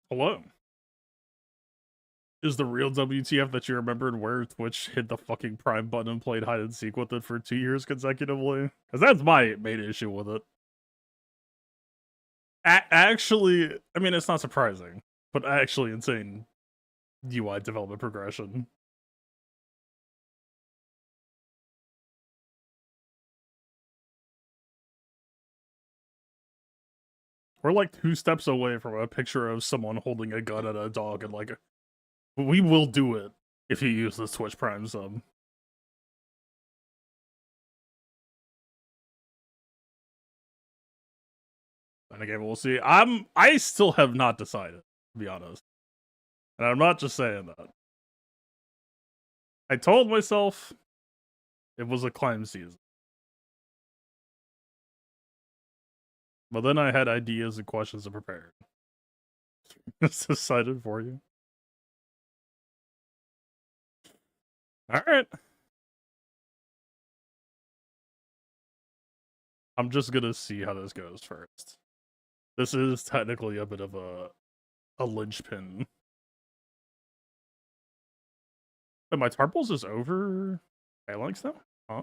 Hello. Is the real WTF that you remembered where Twitch hit the fucking Prime button and played hide and seek with it for 2 years consecutively? Because that's my main issue with it. Actually, I mean, it's not surprising, but actually insane UI development progression. We're like 2 steps away from a picture of someone holding a gun at a dog and like, we will do it if you use this Twitch Prime sub. And again, we'll see. I still have not decided, to be honest. And I'm not just saying that. I told myself it was a climb season. But then I had ideas and questions to prepare. It's decided for you. Alright. I'm just gonna see how this goes first. This is technically a bit of a linchpin. But my Tarples is over Phalanx now? Huh?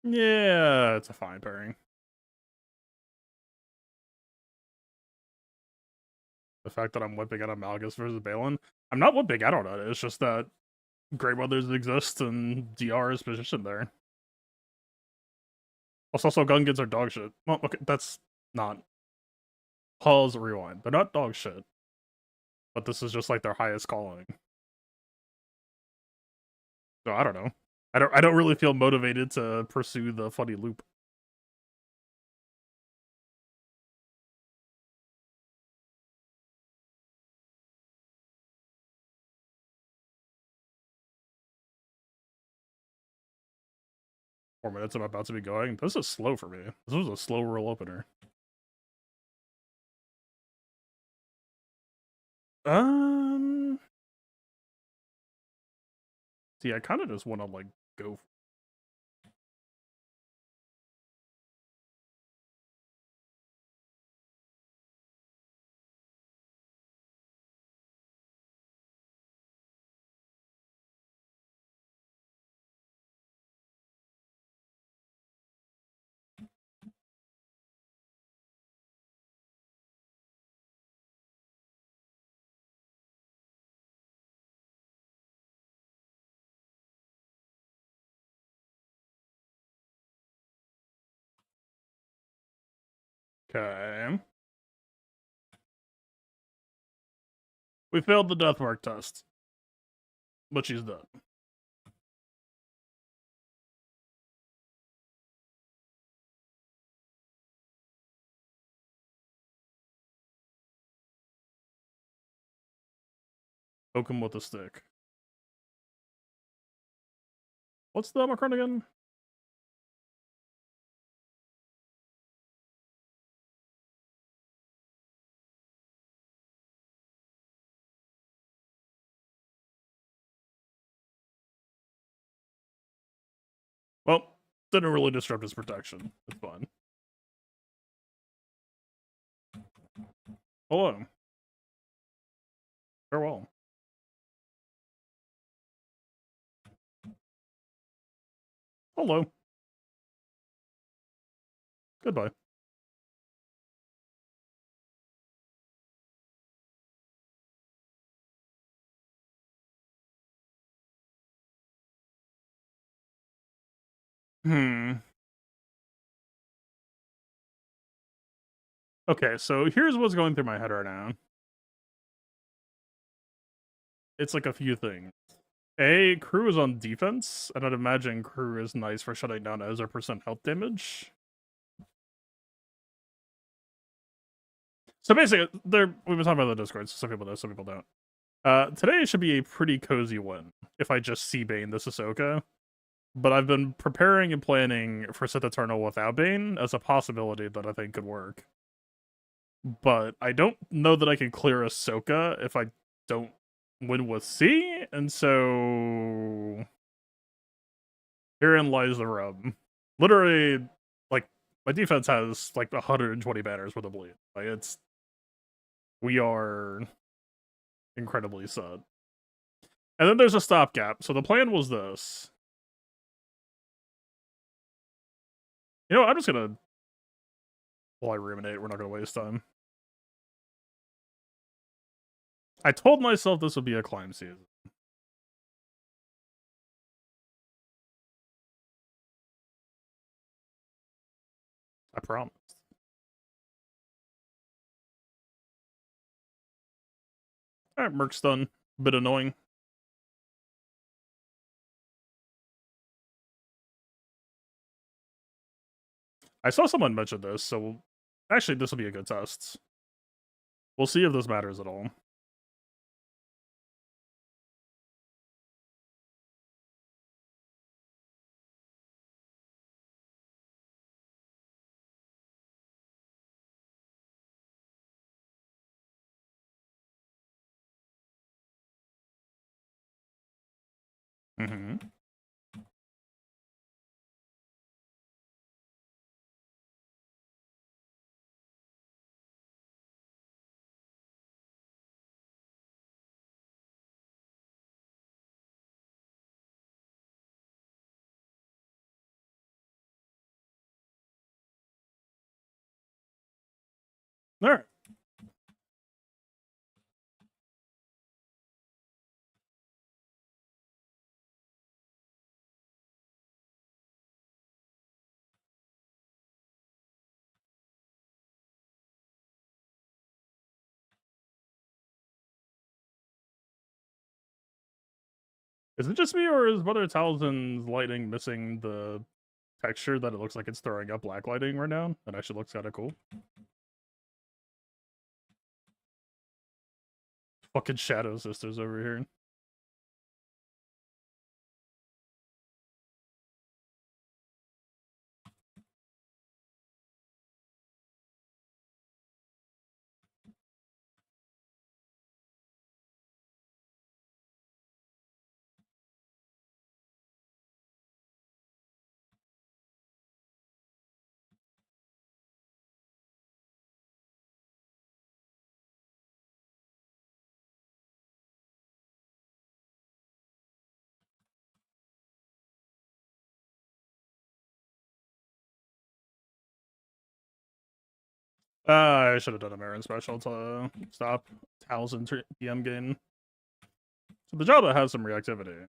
Yeah, it's a fine pairing. The fact that I'm whipping out Amalgus versus Balin. I'm not whipping out on it, it's just that Grey Mothers exist and DR is positioned there. Also, Gungans are dog shit. Well, okay, that's not. Pause, rewind. They're not dog shit. But this is just like their highest calling. So I don't know. I don't really feel motivated to pursue the funny loop. Four minutes I'm about to be going. This is slow for me. This was a slow roll opener. See, I kind of just want to like go. Okay. We failed the Deathmark test. But she's done. Poke him with a stick. What's the Omicron again? Well, didn't really disrupt his protection. It's fine. Hello. Farewell. Hello. Goodbye. Okay, so here's what's going through my head right now. It's like a few things. A, Crew is on defense, and I'd imagine Crew is nice for shutting down Ezra percent health damage. So basically, we've been talking about the Discord, so some people know, some people don't. Today should be a pretty cozy win, if I just C-Bane this Ahsoka. But I've been preparing and planning for Sith Eternal without Bane as a possibility that I think could work. But I don't know that I can clear Ahsoka if I don't win with C, and so herein lies the rub. Literally, like, my defense has like 120 banners with a bleed. Like, we are incredibly sad. And then there's a stopgap. So the plan was this. You know, I'm just gonna, while I ruminate, we're not gonna waste time. I told myself this would be a climb season. I promised. Alright, Merc's done. Bit annoying. I saw someone mention this, so actually this will be a good test. We'll see if this matters at all. Mm-hmm. Alright. Is it just me, or is Brother Talzin's lighting missing the texture that it looks like it's throwing up black lighting right now? That actually looks kind of cool. Fucking Shadow Sisters over here. I should have done a Marin special to stop Talzin's DM gain. So the Jabba has some reactivity.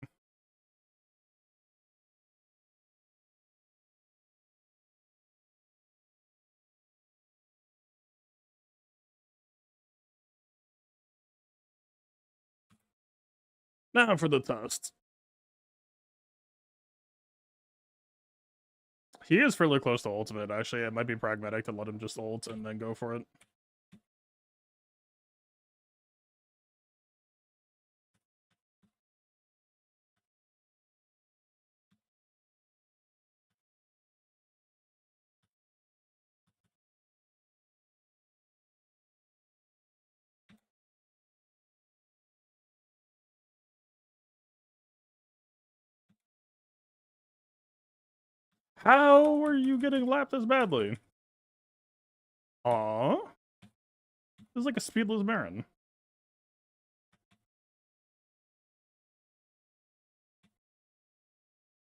Now for the test. He is fairly close to ultimate, actually. It might be pragmatic to let him just ult and then go for it. How are you getting lapped as badly? Aww. This is like a speedless Marin.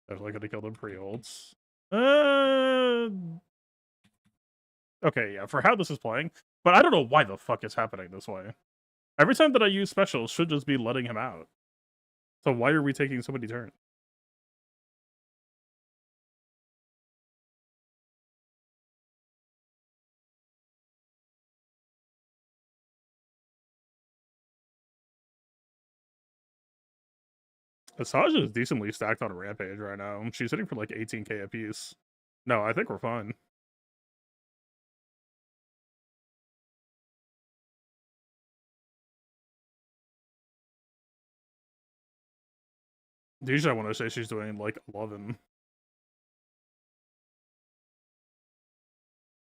Definitely gonna kill them pre-ults. Okay, yeah, for how this is playing. But I don't know why the fuck it's happening this way. Every time that I use specials should just be letting him out. So why are we taking so many turns? Asajj is decently stacked on a Rampage right now. She's hitting for like 18k apiece. No, I think we're fine. Usually I want to say she's doing like 11.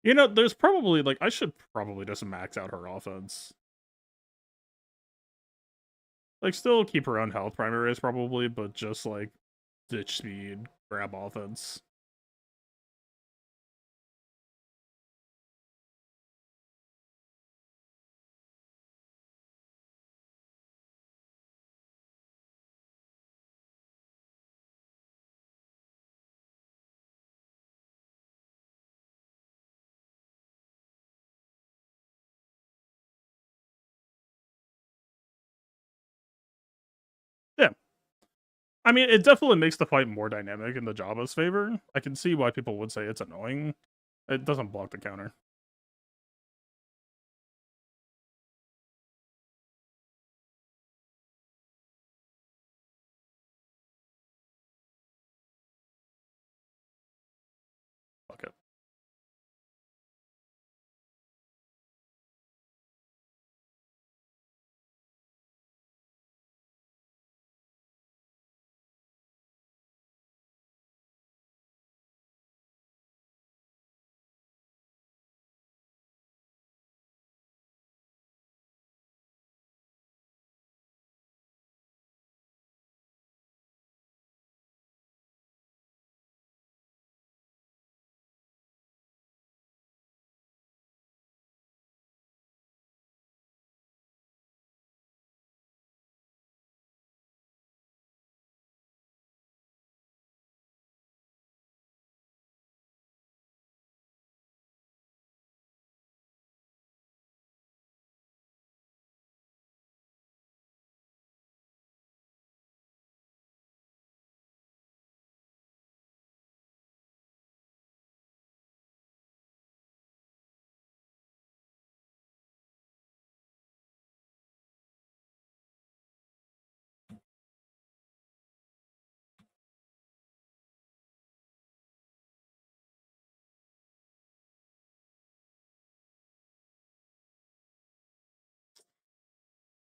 You know, there's probably like, I should probably just max out her offense. Like, still keep her own health primary race probably, but just like ditch speed, grab offense. Yeah. I mean, it definitely makes the fight more dynamic in the Jabba's favor. I can see why people would say it's annoying. It doesn't block the counter. Fuck it.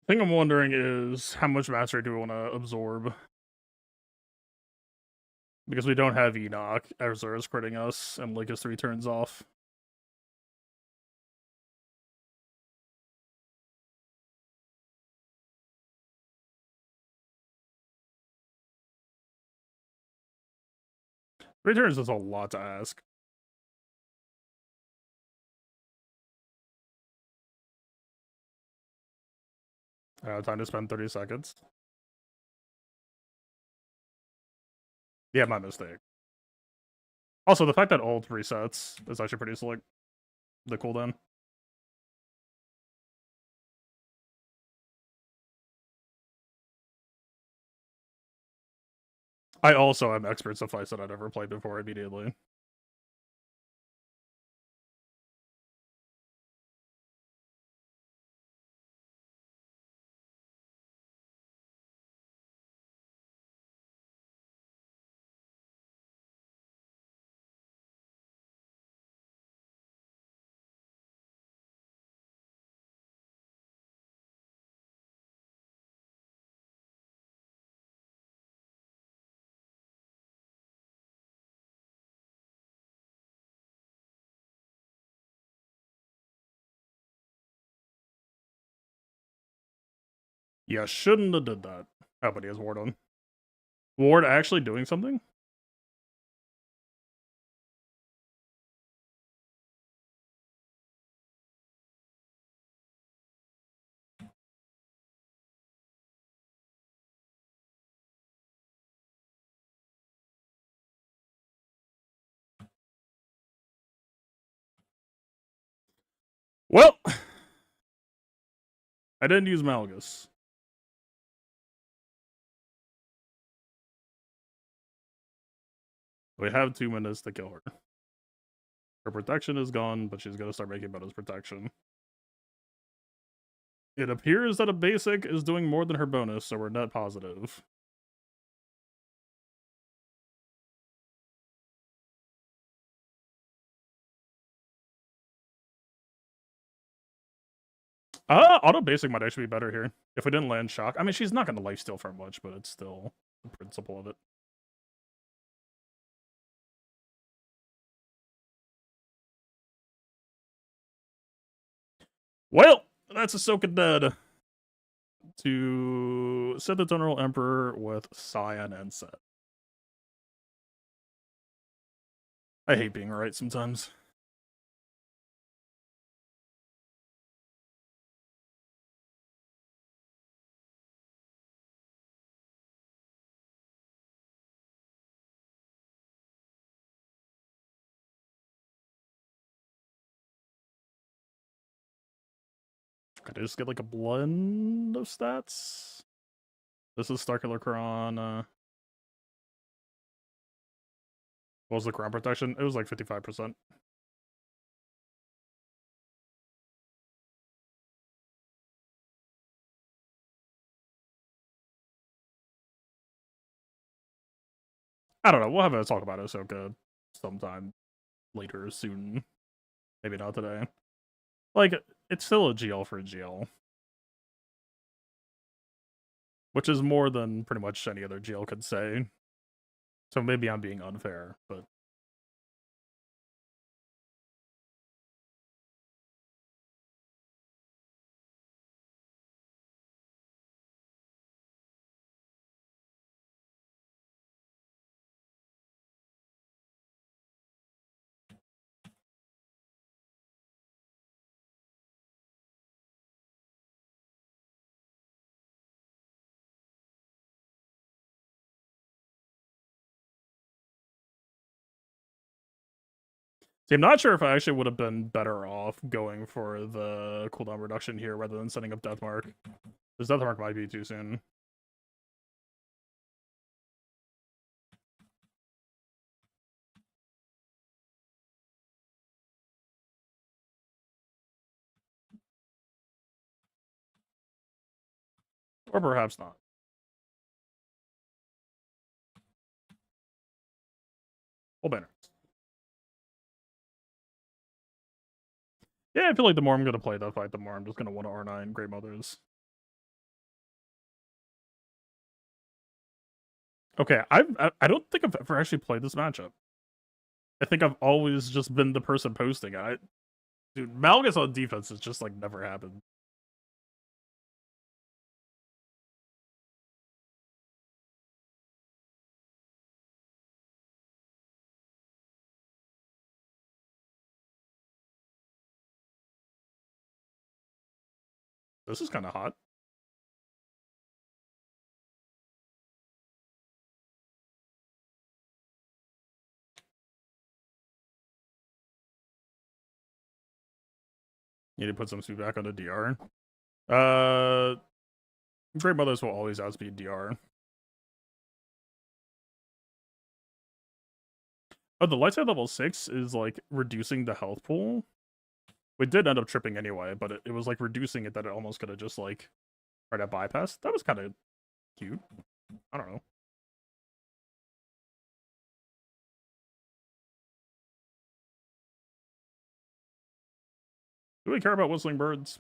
Thing I'm wondering is how much mastery do we want to absorb? Because we don't have Enoch, Ezra is critting us, and Lucas 3 turns off. Three turns is a lot to ask. Time to spend 30 seconds. Yeah, my mistake. Also, the fact that ult resets is actually pretty slick. The cooldown. I also am experts of fights that I've never played before immediately. Yeah, shouldn't have did that. Oh, but he has Ward on. Ward actually doing something? Well, I didn't use Malgus. We have 2 minutes to kill her. Her protection is gone, but she's gonna start making bonus protection. It appears that a basic is doing more than her bonus, so we're net positive. Auto basic might actually be better here. If we didn't land shock. I mean, she's not gonna lifesteal for much, but it's still the principle of it. Well, that's Ahsoka dead. to set the General Emperor with Cyan and Set. I hate being right sometimes. Could I just get like a blend of stats? This is Starkiller Kron. What was the crown protection? It was like 55%. I don't know. We'll have a talk about Ahsoka sometime later soon. Maybe not today. Like, it's still a GL for a GL. Which is more than pretty much any other GL could say. So maybe I'm being unfair, but see, I'm not sure if I actually would have been better off going for the cooldown reduction here rather than setting up Deathmark. This Deathmark might be too soon. Or perhaps not. Full banners. Yeah, I feel like the more I'm going to play that fight, the more I'm just going to want to R9 Great Mothers. Okay, I don't think I've ever actually played this matchup. I think I've always just been the person posting it. Dude, Malgus on defense has just like never happened. This is kind of hot. Need to put some suit back on the DR. Great Mothers will always outspeed DR. Oh, the light side level 6 is like reducing the health pool. We did end up tripping anyway, but it was like reducing it that it almost could have just like tried to bypass. That was kind of cute. I don't know. Do we care about whistling birds?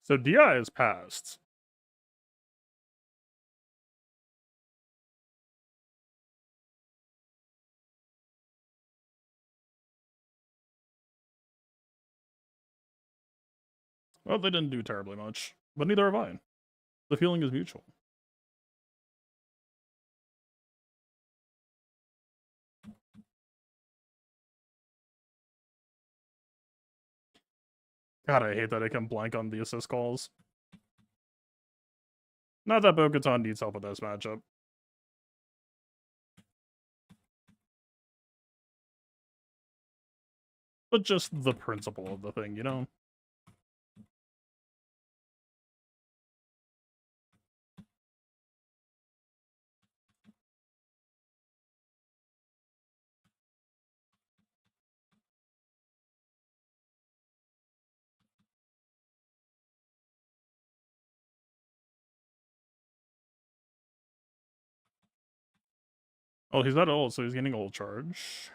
So DI is passed. Well, they didn't do terribly much, but neither have I. The feeling is mutual. God, I hate that I can blank on the assist calls. Not that Bo-Katan needs help with this matchup. But just the principle of the thing, you know? Oh, he's not old, so he's getting old charge.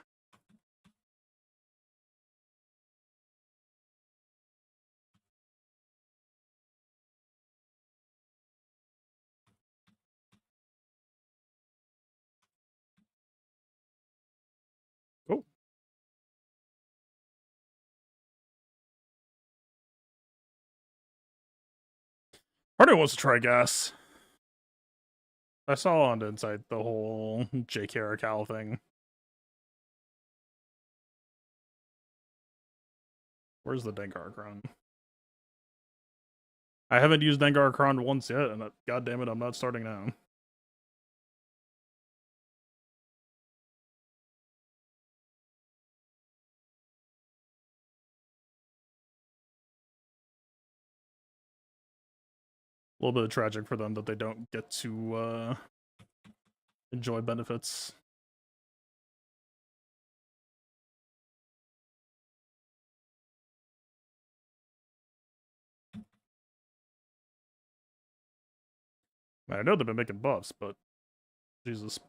Party wants to try gas. I saw on Insight the whole JK Aracal thing. Where's the Dengar-Kron? I haven't used Dengar-Kron once yet, and god damn it, I'm not starting now. A little bit tragic for them that they don't get to enjoy benefits. I know they've been making buffs, but Jesus.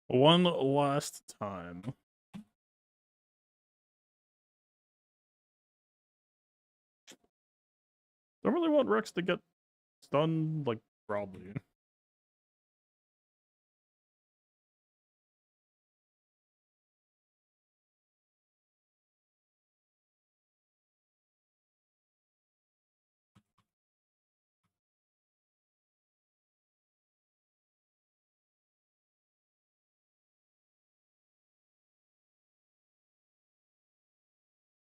One last time. Don't really want Rex to get stunned, like, probably.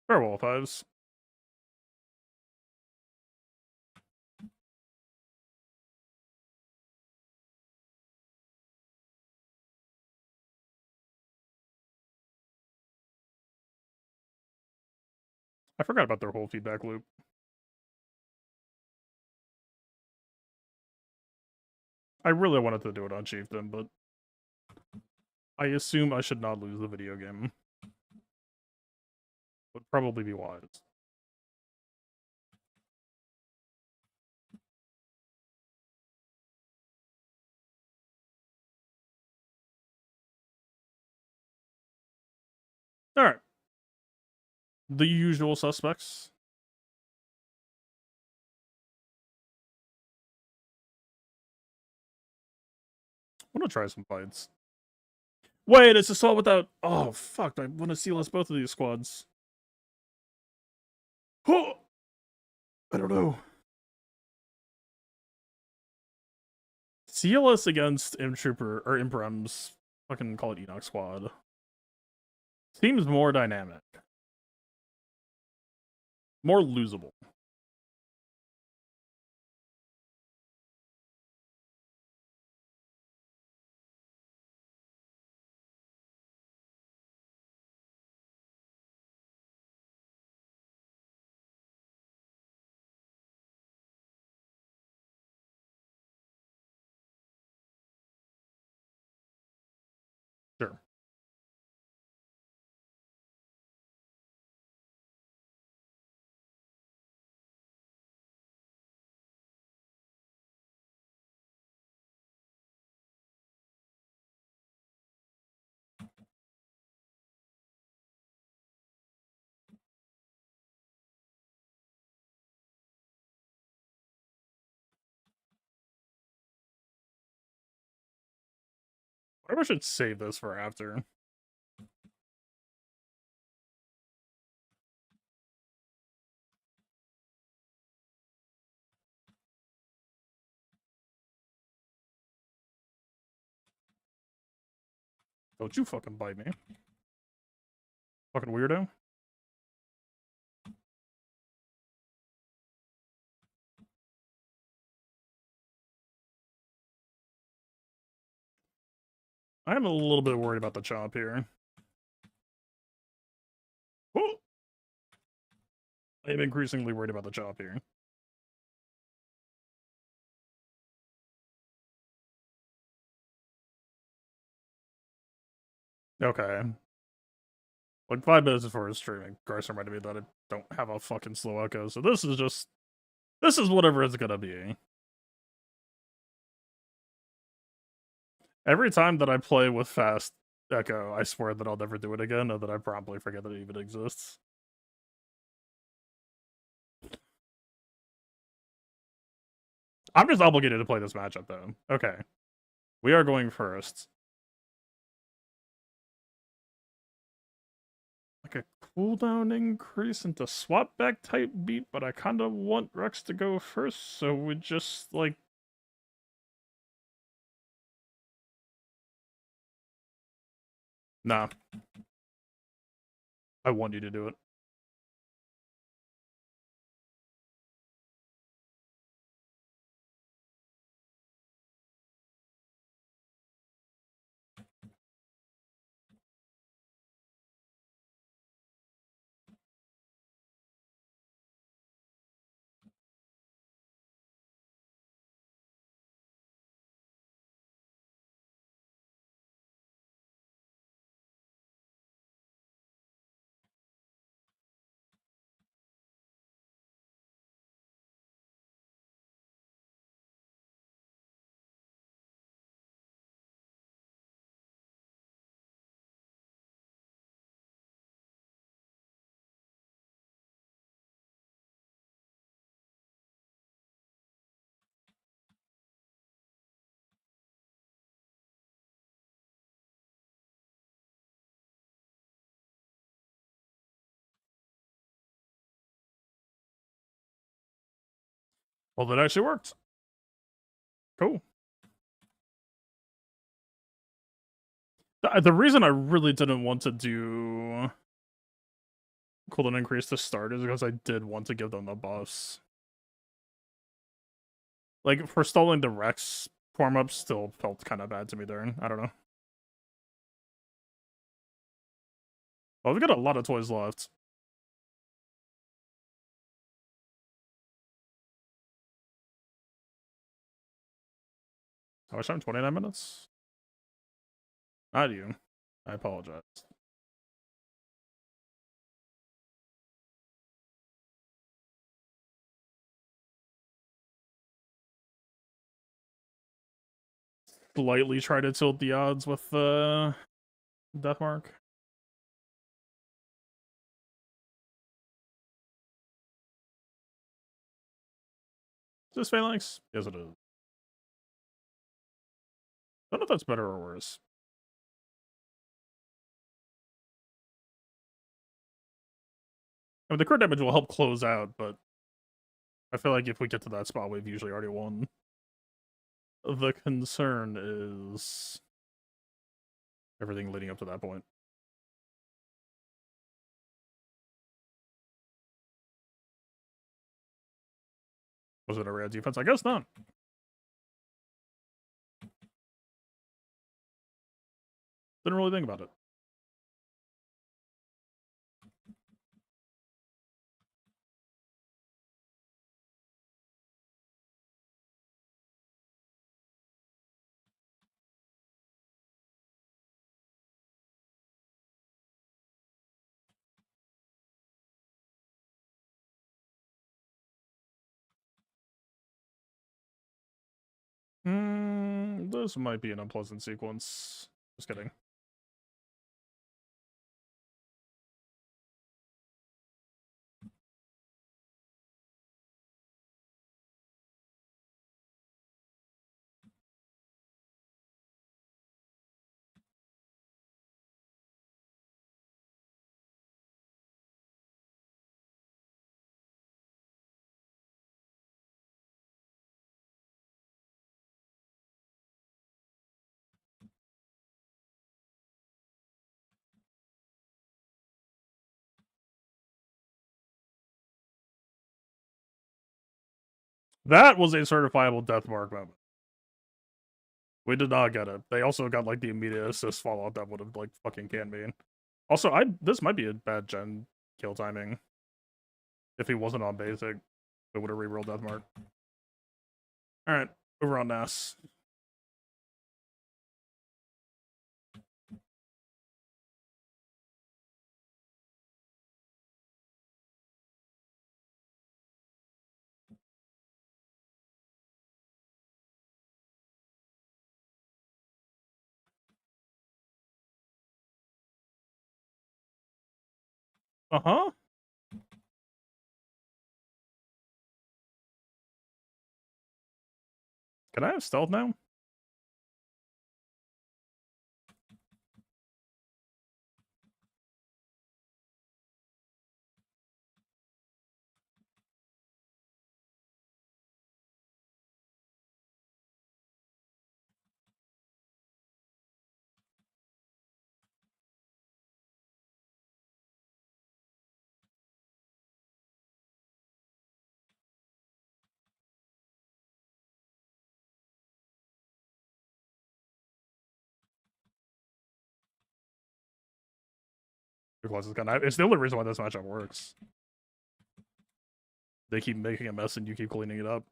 Farewell, Fives. I forgot about their whole feedback loop. I really wanted to do it on Chieftain, but I assume I should not lose the video game. Would probably be wise. Alright. The usual suspects. I want to try some fights. Wait, it's assault without... Oh, fuck. I want to CLS both of these squads. Oh! I don't know. CLS against M-Trooper, or Imprem's, fucking call it Enoch squad. Seems more dynamic. More losable. Sure. Maybe I should save this for after. Don't you fucking bite me. Fucking weirdo. I'm a little bit worried about the chop here. Oh! I'm increasingly worried about the chop here. Okay. Like 5 minutes before his streaming, Garth reminded me that I don't have a fucking slow echo, so this is just... This is whatever it's gonna be. Every time that I play with fast echo, I swear that I'll never do it again, or that I probably forget that it even exists. I'm just obligated to play this matchup, though. Okay. We are going first. Like a cooldown increase into swap back type beat, but I kind of want Rex to go first, so we just, like... Nah. I want you to do it. Well, that actually worked. Cool. The reason I really didn't want to do cooldown increase to start is because I did want to give them the buffs. Like, for stalling the Rex form-up still felt kind of bad to me there. I don't know. Well, we've got a lot of toys left. How much time? 29 minutes? Not you. I apologize. Slightly try to tilt the odds with the death mark. Is this Phalanx? Yes, it is. I don't know if that's better or worse. I mean, the crit damage will help close out, but I feel like if we get to that spot, we've usually already won. The concern is everything leading up to that point. Was it a rare defense? I guess not. Didn't really think about it. This might be an unpleasant sequence. Just kidding. That was a certifiable death mark moment. We did not get it. They also got like the immediate assist follow-up that would have like fucking canned me. Also, this might be a bad gen kill timing. If he wasn't on basic, it would have rerolled death mark. Alright, over on NAS. Uh-huh. Can I have stealth now? It's the only reason why this matchup works. They keep making a mess and you keep cleaning it up.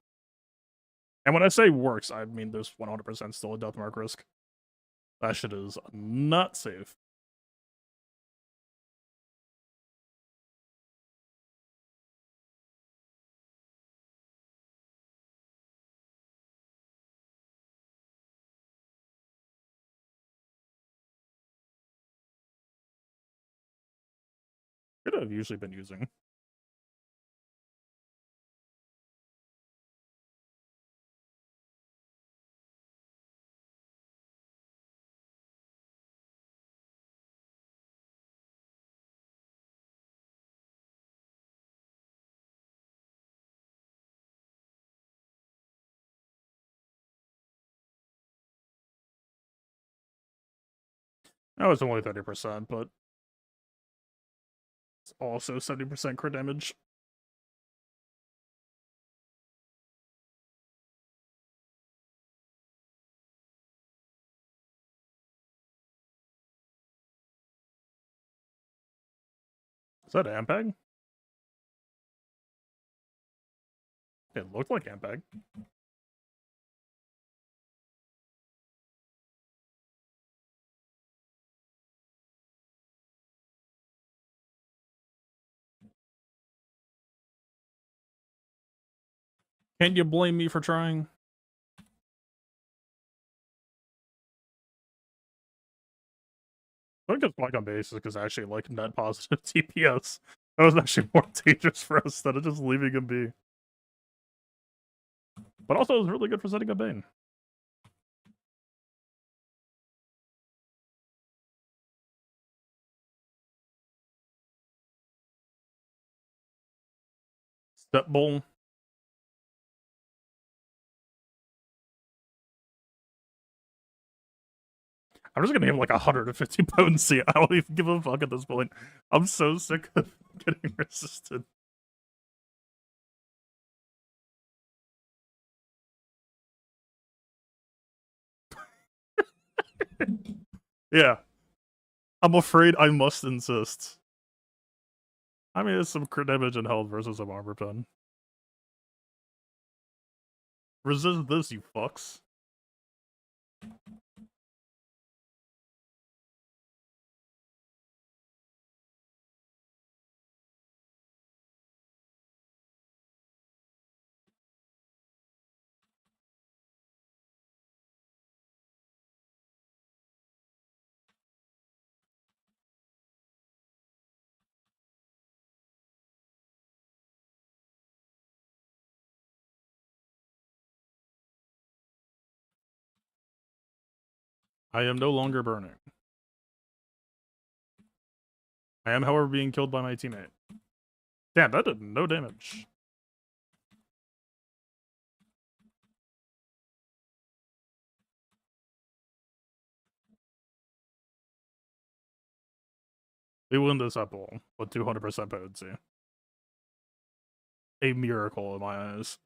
And when I say works, I mean there's 100% still a death mark risk. That shit is not safe. Could have usually been using. Oh, it's only 30%, but it's also 70% crit damage. Is that Ampeg? It looked like Ampeg. Can't you blame me for trying? I think it's like on basis because actually like net positive TPS. That was actually more dangerous for us instead of just leaving him be. But also it was really good for setting up Bane. Step Bull. I'm just gonna give him like 150 potency. I don't even give a fuck at this point. I'm so sick of getting resisted. Yeah. I'm afraid I must insist. I mean, it's some crit damage and health versus some armor pen. Resist this, you fucks. I am no longer burning. I am, however, being killed by my teammate. Damn, that did no damage. We win this up all with 200% potency. A miracle in my eyes.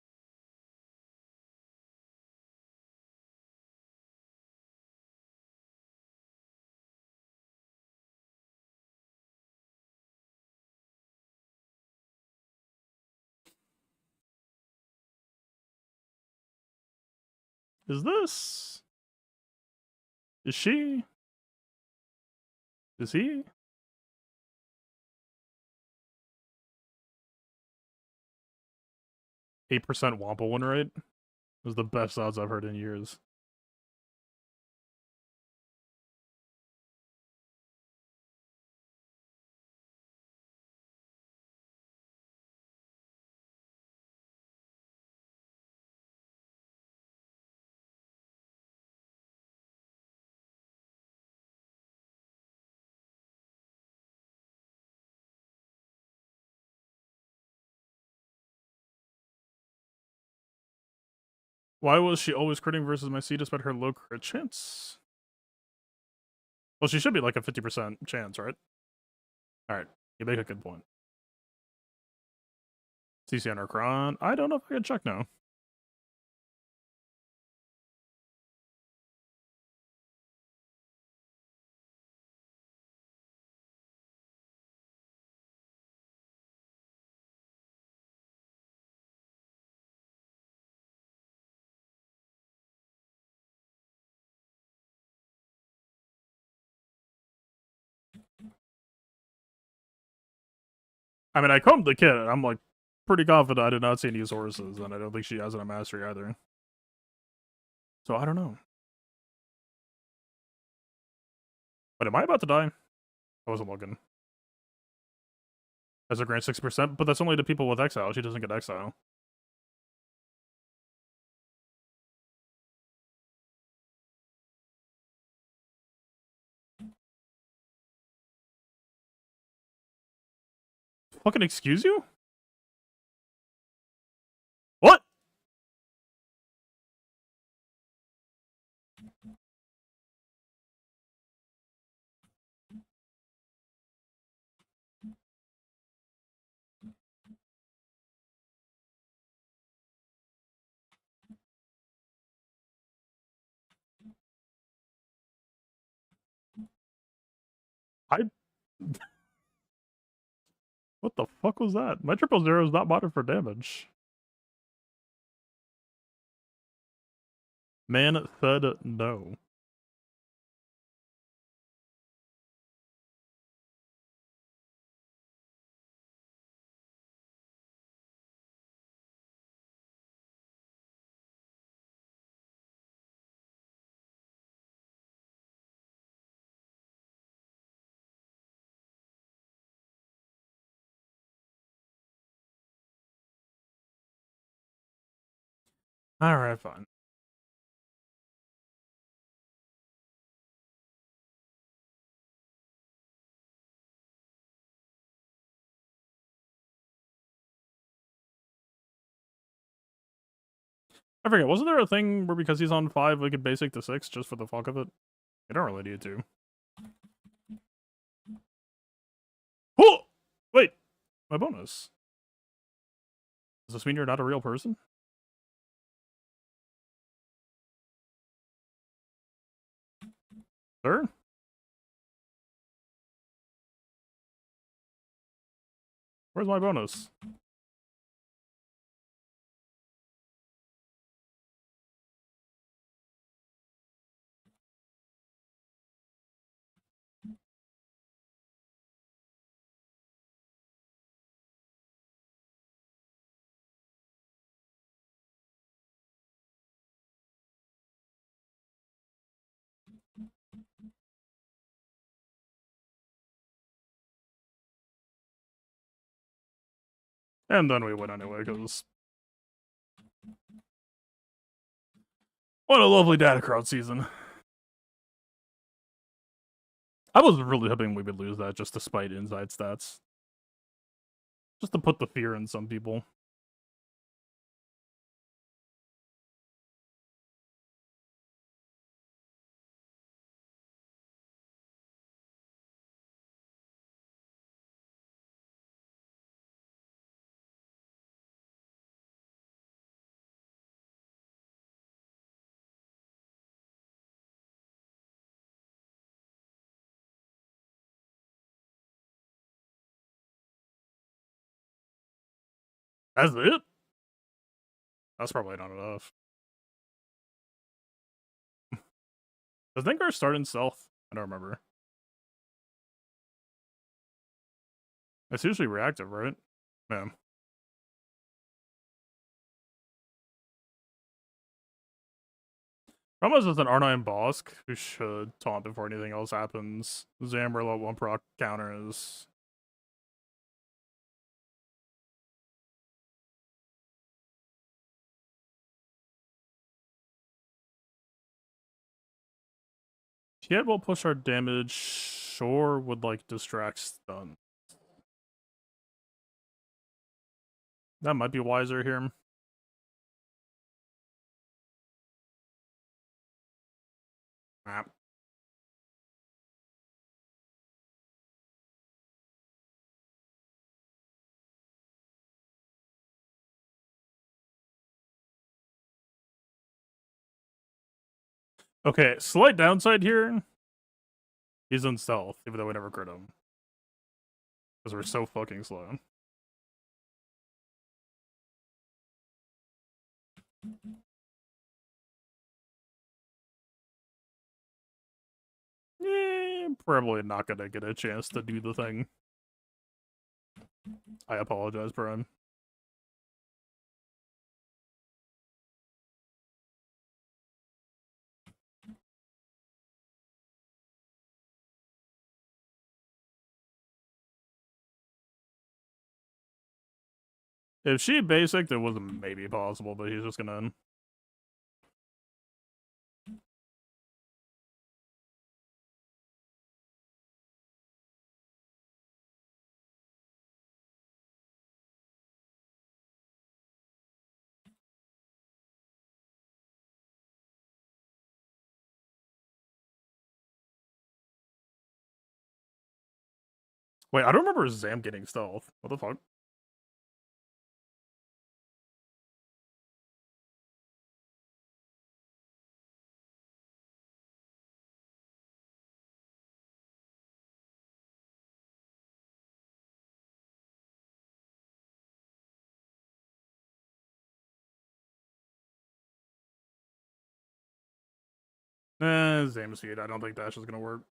Is this? Is she? Is he? %8 Wampa win rate was the best odds I've heard in years. Why was she always critting versus my C despite her low crit chance? Well, she should be like a 50% chance, right? Alright, you make a good point. CC on her cron. I don't know if I can check now. I mean, I combed the kit. I'm like pretty confident I did not see any sources, and I don't think she has it on mastery either. So I don't know. But am I about to die? I wasn't looking. As a grant 6%, but that's only to people with exile. She doesn't get exile. Fucking excuse you? What? I... What the fuck was that? My 000 is not modded for damage. Man said no. Alright, fine. I forget, wasn't there a thing where because he's on 5, we could basic to 6 just for the fuck of it? I don't really need to. Oh! Wait! My bonus. Does this mean you're not a real person? Sir? Where's my bonus? And then we win anyway, because... What a lovely data crowd season. I was really hoping we would lose that just to spite inside stats. Just to put the fear in some people. That's it? That's probably not enough. Does Dengar start in stealth? I don't remember. It's usually reactive, right? Yeah. Ramos is an R9 Bosk who should taunt before anything else happens. Zamberla 1 proc counters. Tiet will push our damage. Sure would like distract stun. That might be wiser here. Okay, slight downside here. He's in stealth, even though we never crit him. Because we're so fucking slow. Probably not gonna get a chance to do the thing. I apologize, Brian. If she basic, it was maybe possible, but he's just gonna. Wait, I don't remember Zam getting stealth. What the fuck? Zam speed. I don't think Dash is gonna work.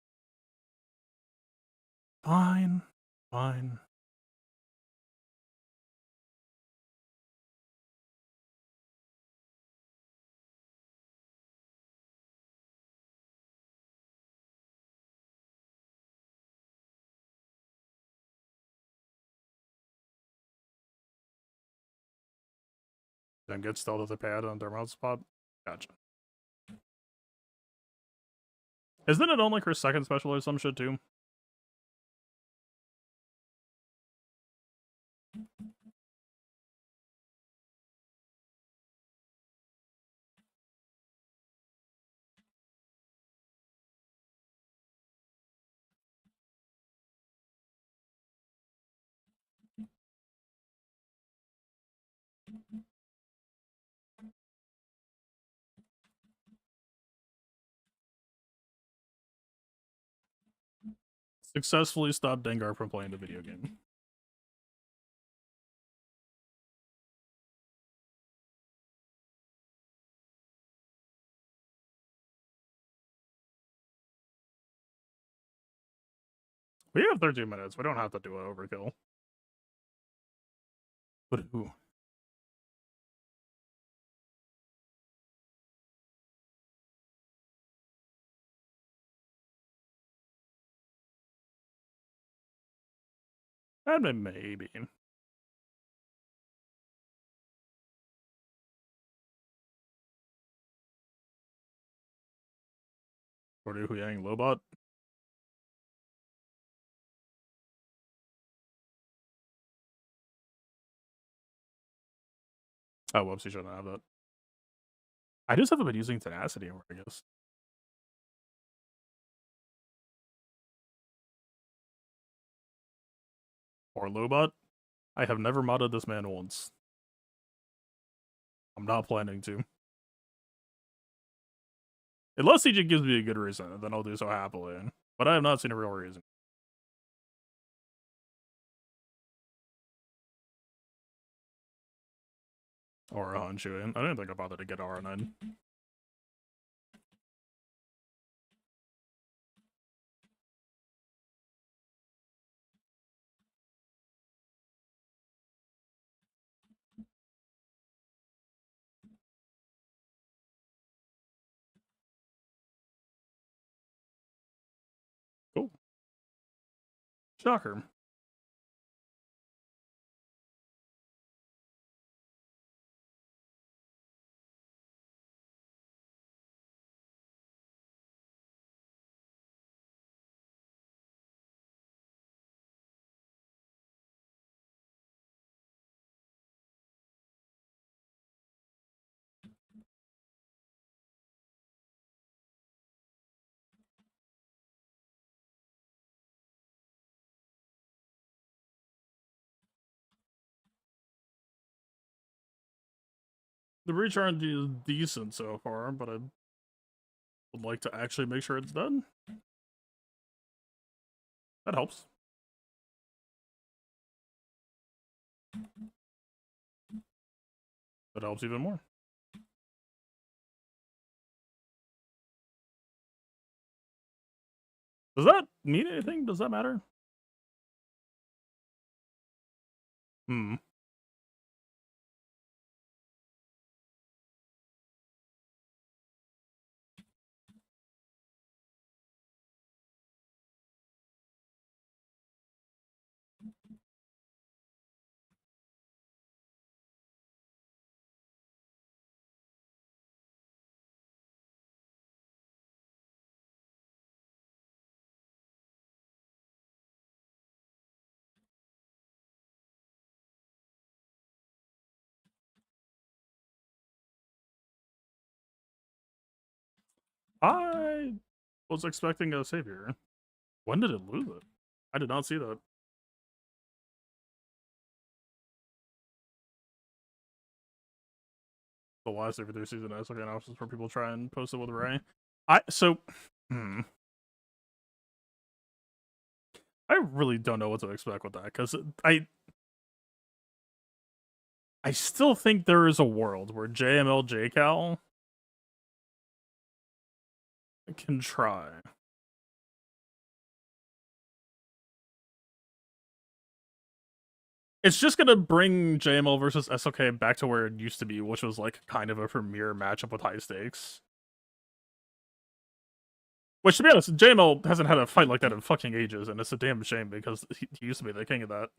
Fine. Fine. Then get stealth with the pad on their mouth spot. Gotcha. Isn't it only her second special or some shit too? Successfully stopped Dengar from playing the video game. We have 13 minutes. We don't have to do an overkill. But ooh. I mean, maybe. Or do Huyang Lobot? Oh, whoops, you shouldn't have that. I just haven't been using Tenacity anymore, I guess. Or Lobot? I have never modded this man once. I'm not planning to. Unless CJ gives me a good reason, then I'll do so happily. But I have not seen a real reason. Or a Honshu. I didn't think I bothered to get R9. Cool. Shocker. The recharge is decent so far, but would like to actually make sure it's done. That helps. That helps even more. Does that mean anything? Does that matter? Hmm. I was expecting a savior. When did it lose it? I did not see that. The last every 3 season has okay options where people try and post it with Ray. I really don't know what to expect with that because I still think there is a world where JML JCal can try. It's just gonna bring JML versus SOK back to where it used to be, which was like kind of a premier matchup with high stakes. Which, to be honest, JML hasn't had a fight like that in fucking ages, and it's a damn shame because he used to be the king of that.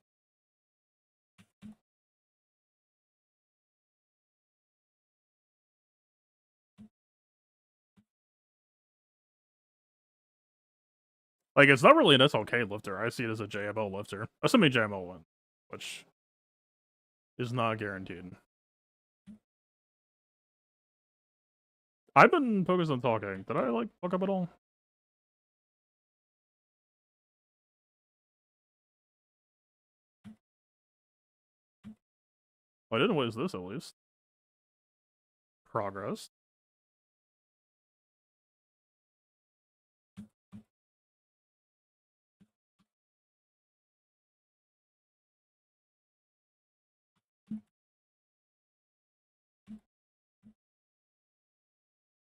Like, it's not really an SOK lifter. I see it as a JML lifter. Assuming JML wins, which is not guaranteed. I've been focused on talking. Did I, like, fuck up at all? I didn't waste this, at least. Progress.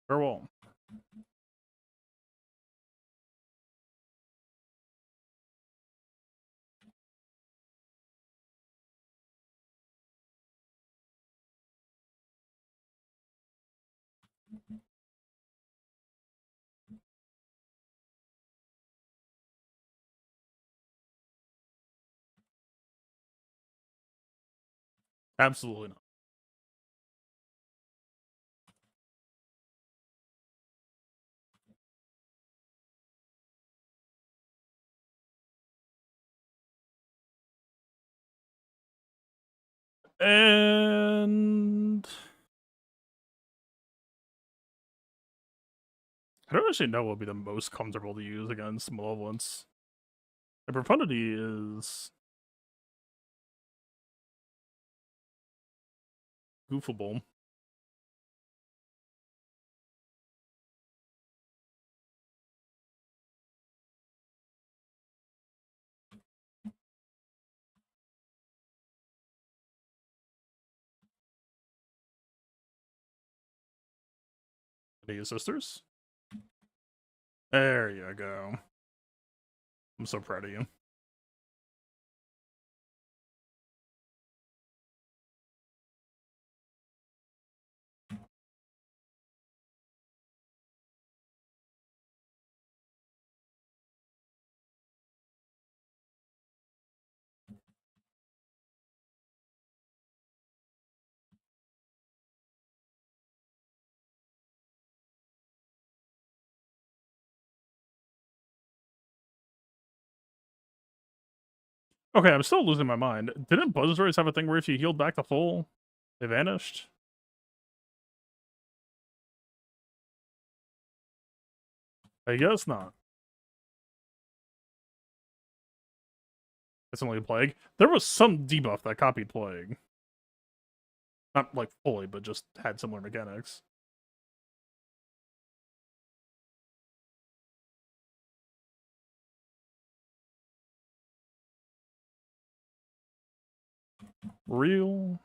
Farewell. Absolutely not. And I don't actually know what would be the most comfortable to use against Malevolence. The profundity is goofable. Any sisters? There you go. I'm so proud of you. Okay, I'm still losing my mind. Didn't Buzzroids have a thing where if you healed back to full, they vanished? I guess not. It's only Plague. There was some debuff that copied Plague. Not like fully, but just had similar mechanics. Real.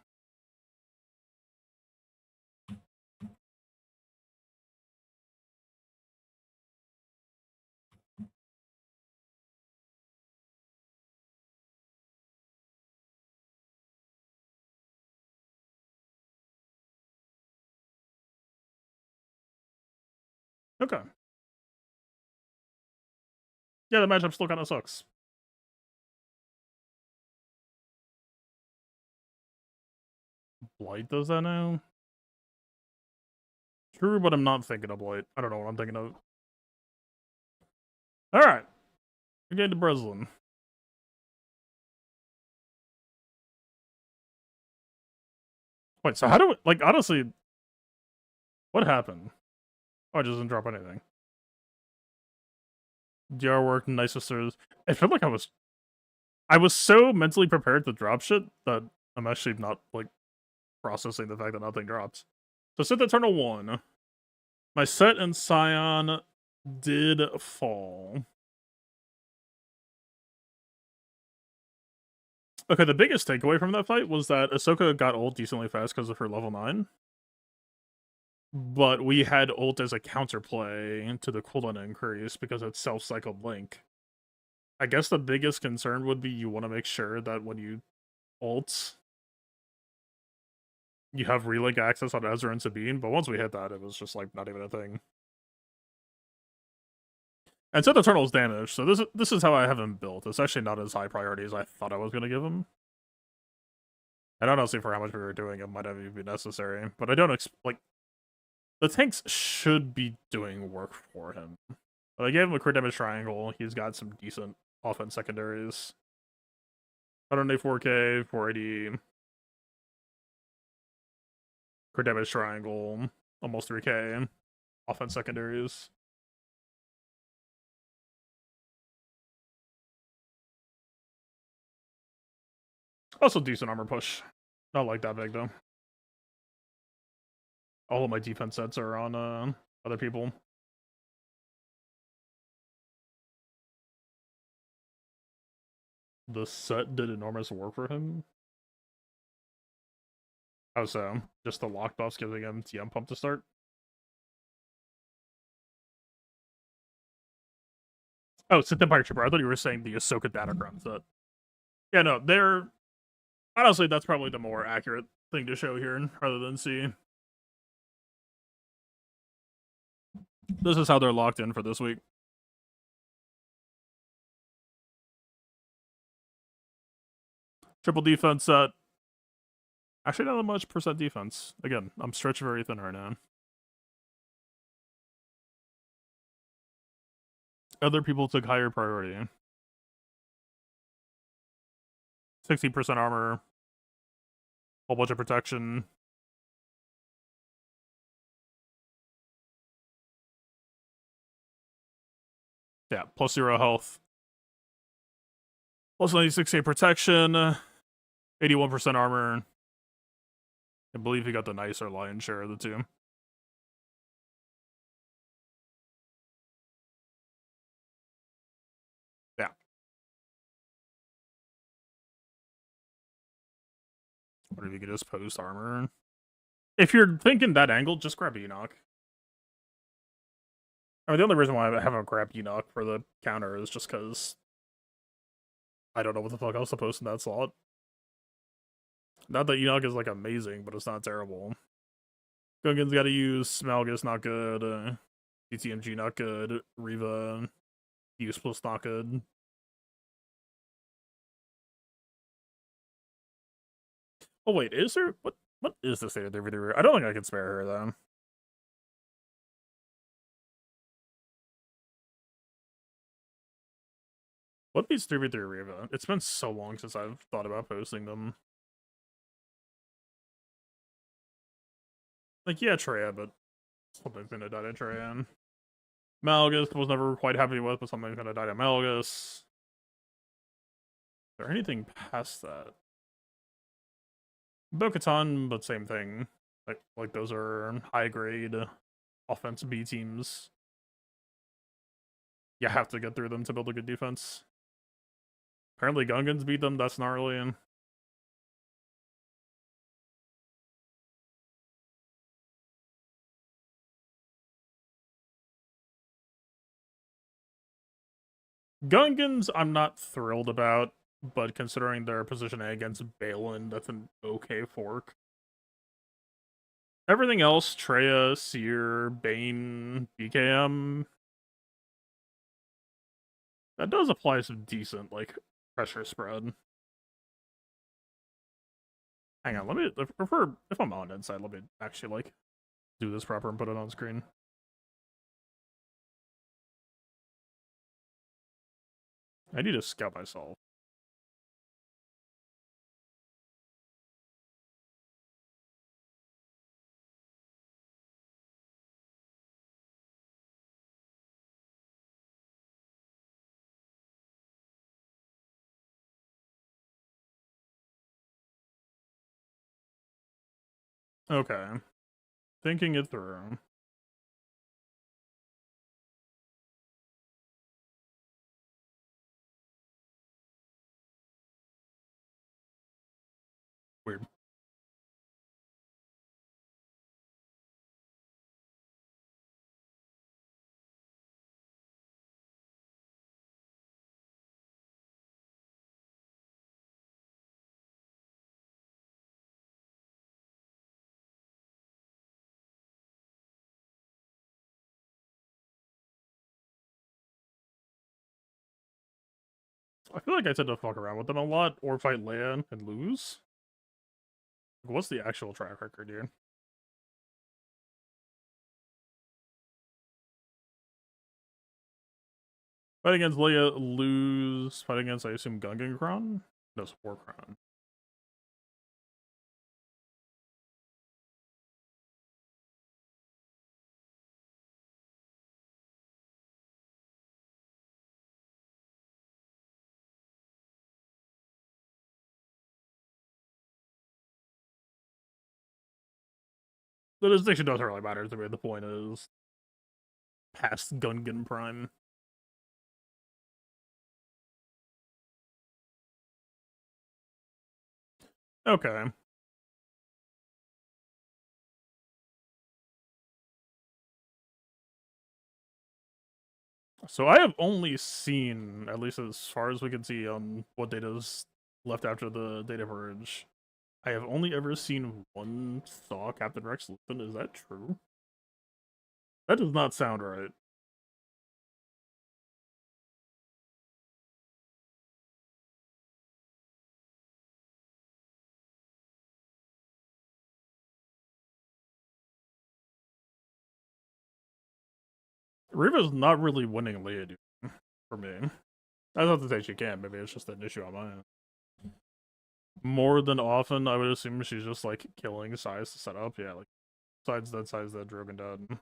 Okay. Yeah, the matchup still kind of sucks. Blight does that now? True, but I'm not thinking of Blight. I don't know what I'm thinking of. Alright. We're getting to Breslin. Wait, so how do we, like, honestly, what happened? Oh, I just didn't drop anything. DR work, nice sisters. I feel like I was so mentally prepared to drop shit that I'm actually not, like, processing the fact that nothing drops. So Sith Eternal 1. My set and Scion did fall. Okay, the biggest takeaway from that fight was that Ahsoka got ult decently fast because of her level 9. But we had ult as a counterplay to the cooldown increase because it's self-cycled Link. I guess the biggest concern would be you want to make sure that when you ult, you have relink access on Ezra and Sabine, but once we hit that, it was just, like, not even a thing. And Sith Eternal's damage, so this is how I have him built. It's actually not as high priority as I thought I was going to give him. And honestly, for how much we were doing, it might not even be necessary. But I don't like, the tanks should be doing work for him. But I gave him a crit damage triangle. He's got some decent offense secondaries. 184k, 480. Crit damage triangle, almost 3k. Offense secondaries. Also decent armor push. Not like that big though. All of my defense sets are on other people. The set did enormous work for him. How so? Just the lock buffs giving him TM pump to start? Oh, Sith Empire Trooper. I thought you were saying the Ahsoka Datacron set. Yeah, no, they're... Honestly, that's probably the more accurate thing to show here, rather than see. This is how they're locked in for this week. Triple defense set. Actually, not that much percent defense. Again, I'm stretched very thin right now. Other people took higher priority. 60% armor. Whole bunch of protection. Yeah, plus 0 health. Plus 96k protection. 81% armor. I believe he got the nicer lion's share of the two. Yeah. What if you could just post armor? If you're thinking that angle, just grab Enoch. I mean, the only reason why I haven't grabbed Enoch for the counter is just because I don't know what the fuck else to post in that slot. Not that Enoch is, like, amazing, but it's not terrible. Gungan's got to use Smalgus, not good. DTMG, not good. Riva, useless, not good. Oh wait, is there what is the state of their video? I don't think I can spare her though. What beats 3v3 Riva? It's been so long since I've thought about posting them. Like, yeah, Treya, but something's gonna die to Treya. Malgus was never quite happy with, but something's gonna die to Malgus. Is there anything past that? Bo-Katan, but same thing. Like those are high grade offense B teams. You have to get through them to build a good defense. Apparently Gungans beat them, that's gnarly. Gungans, I'm not thrilled about, but considering their position against Balin, that's an okay fork. Everything else, Treya, Seer, Bane, BKM, that does apply some decent, like, pressure spread. Hang on, let me, if I'm on inside, let me actually, like, do this proper and put it on screen. I need to scout myself. Okay. Thinking it through. Weird. I feel like I tend to fuck around with them a lot, or fight Leia and lose. What's the actual track record here? Fight against Leia, lose. Fight against, I assume, Gungan Kron? No, Support Kron. The distinction doesn't really matter to me. The point is past Gungan Prime. Okay. So I have only seen, at least as far as we can see on what data's left after the data purge, I have only ever seen one Thaw Captain Rex Lupin. Is that true? That does not sound right. Riva's not really winning Leia, dude, for me. That's not to say she can't. Maybe it's just an issue on my end. More than often, I would assume she's just like killing size to set up. Yeah, like sides that, Drogon dead.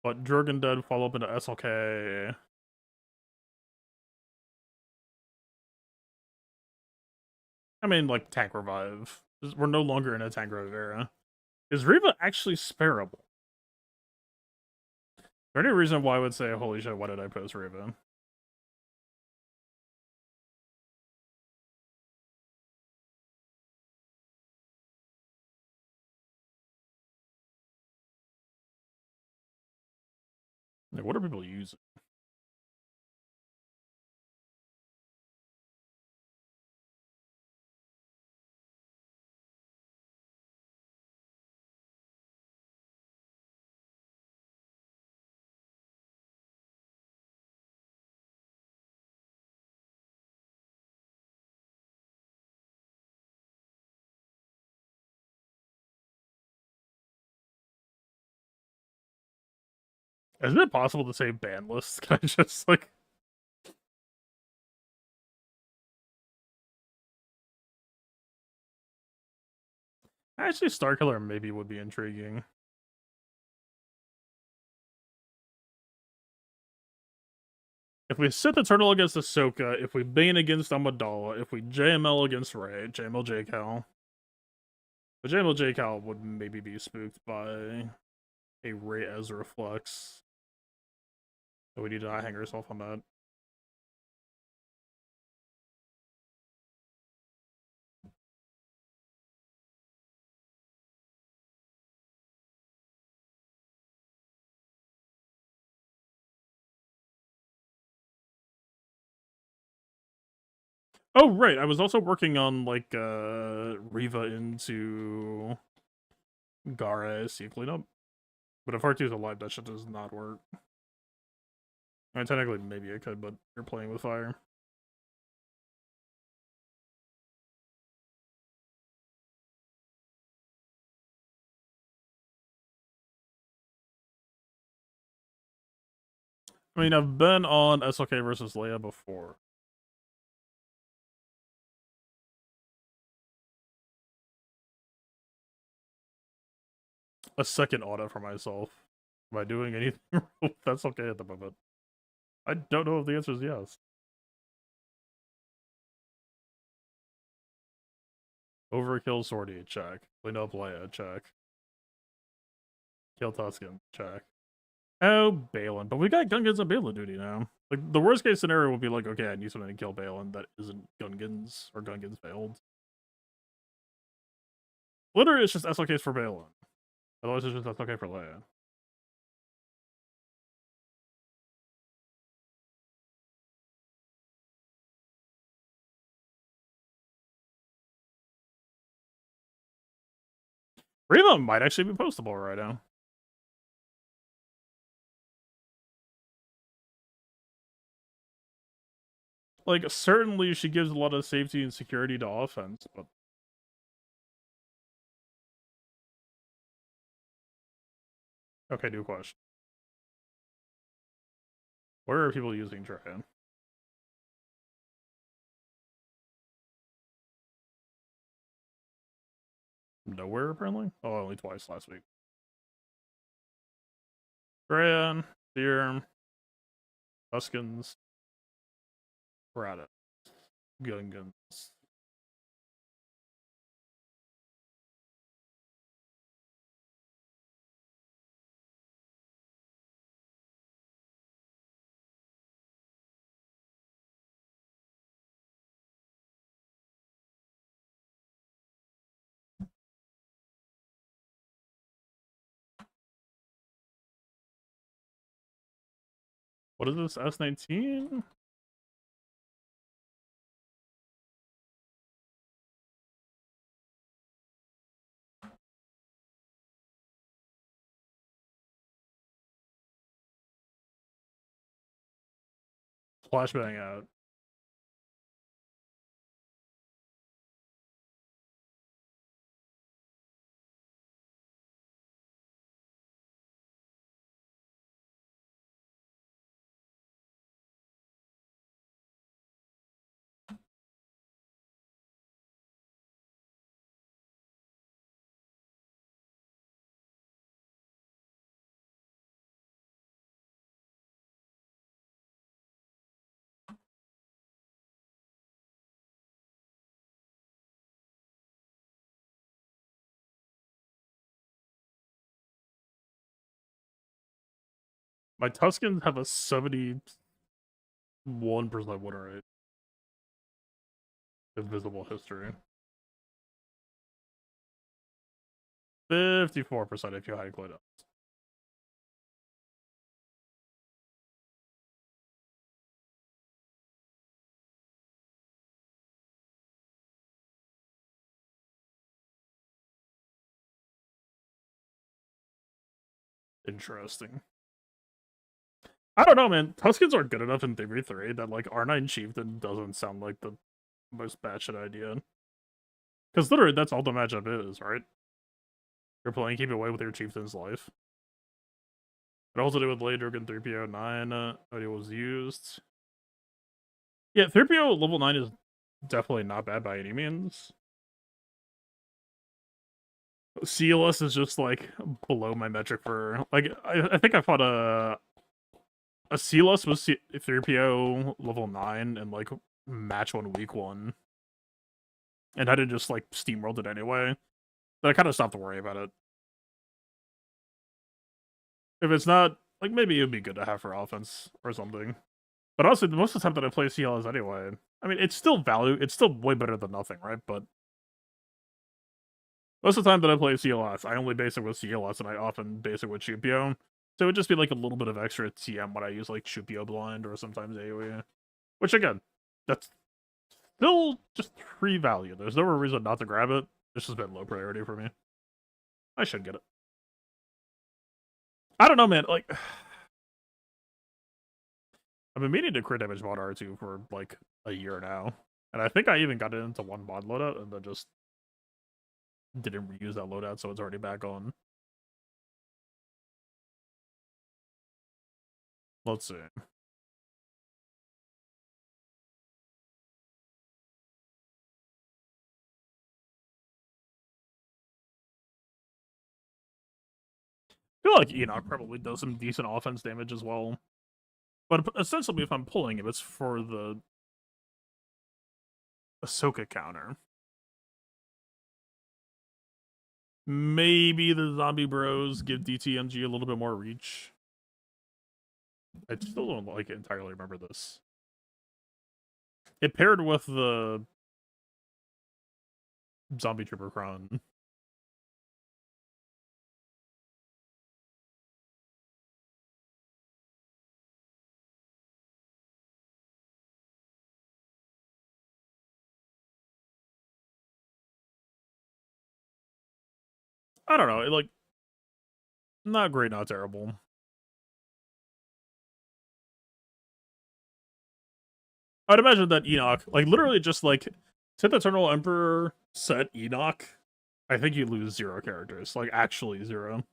But Drogon dead follow up into SLK. I mean, like tank revive. We're no longer in a tank revive era. Is Riva actually sparable? Is there any reason why I would say, holy shit, why did I post Riva? Like, what are people using? Is it possible to say ban list? Can I just like actually Starkiller maybe would be intriguing. If we sit the turtle against Ahsoka, if we Bane against Amidala, if we JML against Rey, JML JCal. But JML JCal would maybe be spooked by a Rey Ezra flex. So we need to hang ourselves on that. Oh, right, I was also working on, like, Riva into Gara SC cleanup. But if R2 is alive, that shit does not work. I mean, technically, maybe it could, but you're playing with fire. I mean, I've been on SLK versus Leia before. A second audit for myself. Am I doing anything wrong? That's okay at the moment. I don't know if the answer is yes. Overkill Sortie, check. Clean up Leia, check. Kill Tusken, check. Oh, Balin. But we got Gungans on Balin duty now. Like, the worst case scenario would be like, okay, I need something to kill Balin that isn't Gungans, or Gungans failed. Literally, it's just SLKs for Balin. Otherwise, it's just SLK for Leia. Riva might actually be postable right now. Like, certainly she gives a lot of safety and security to offense, but... Okay, new question. Where are people using Trajan? Nowhere, apparently? Oh, only twice last week. Trajan, Serum, Tuskens, Raditz, Gungans. What is this, S19? Flashbang out. My Tuskens have a 71% win rate. Invisible history. 54% if you high clean up. Interesting. I don't know, man. Tuskens are good enough in Theory 3 that, like, R9 Chieftain doesn't sound like the most batshit idea. Because literally, that's all the matchup is, right? You're playing Keep Away with your Chieftain's life. It also did with Laydrogan 3PO9 when it was used. Yeah, 3PO level 9 is definitely not bad by any means. CLS is just, like, below my metric for... Like, I think I fought a CLS with 3PO level 9 and, like, match 1 week 1. And I did just, like, steamrolled it anyway. But I kind of stopped to worry about it. If it's not, like, maybe it would be good to have for offense or something. But honestly, most of the time that I play CLS anyway, I mean, it's still value, it's still way better than nothing, right? But most of the time that I play CLS, I only base it with CLS and I often base it with Chupio. So it would just be like a little bit of extra TM when I use like Chupio blind or sometimes AoE. Which again, that's still just 3 value. There's no reason not to grab it. It's just been low priority for me. I should get it. I don't know, man. Like, I've been meaning to crit damage mod R2 for like a year now. And I think I even got it into one mod loadout and then just didn't reuse that loadout, so it's already back on. Let's see. I feel like Enoch probably does some decent offense damage as well. But essentially, if I'm pulling him, it's for the Ahsoka counter. Maybe the zombie bros give DTMG a little bit more reach. I still don't like entirely remember this. It paired with the zombie trooper Kron. I don't know. Like, not great, not terrible. I'd imagine that Enoch, like, literally just like Sith Eternal Emperor set Enoch. I think you lose 0 characters. Like, actually 0.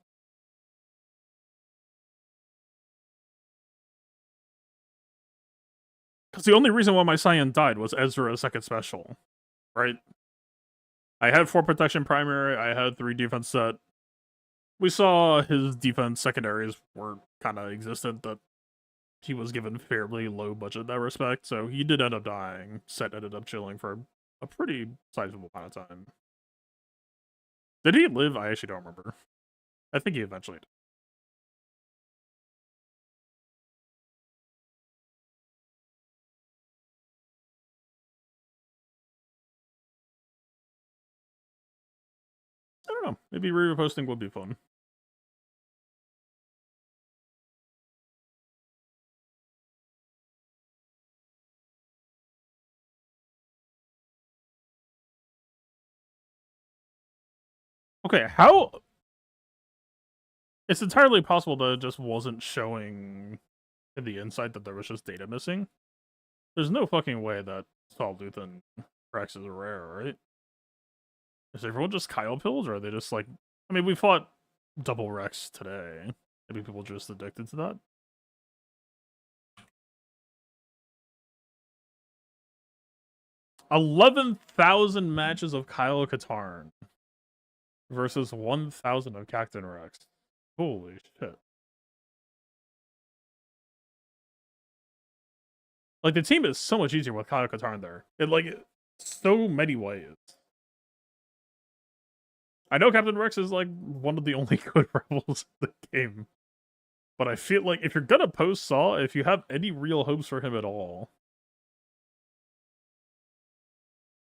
Because the only reason why my Scion died was Ezra's second special, right? I had 4 protection primary, I had 3 defense set. We saw his defense secondaries were kind of existent, that he was given fairly low budget in that respect, so he did end up dying. Set ended up chilling for a pretty sizable amount of time. Did he live? I actually don't remember. I think he eventually did. I don't know. Maybe reposting would be fun. Okay, how... It's entirely possible that it just wasn't showing in the insight that there was just data missing. There's no fucking way that Saul Luthen Rex is rare, right? Is everyone just Kyle pills, or are they just like... I mean, we fought double Rex today. Maybe people just addicted to that? 11,000 matches of Kyle Katarn versus 1,000 of Cactus Rex. Holy shit. Like, the team is so much easier with Kyle Katarn there. In, like, so many ways. I know Captain Rex is, like, one of the only good rebels in the game. But I feel like if you're gonna post Saw, if you have any real hopes for him at all,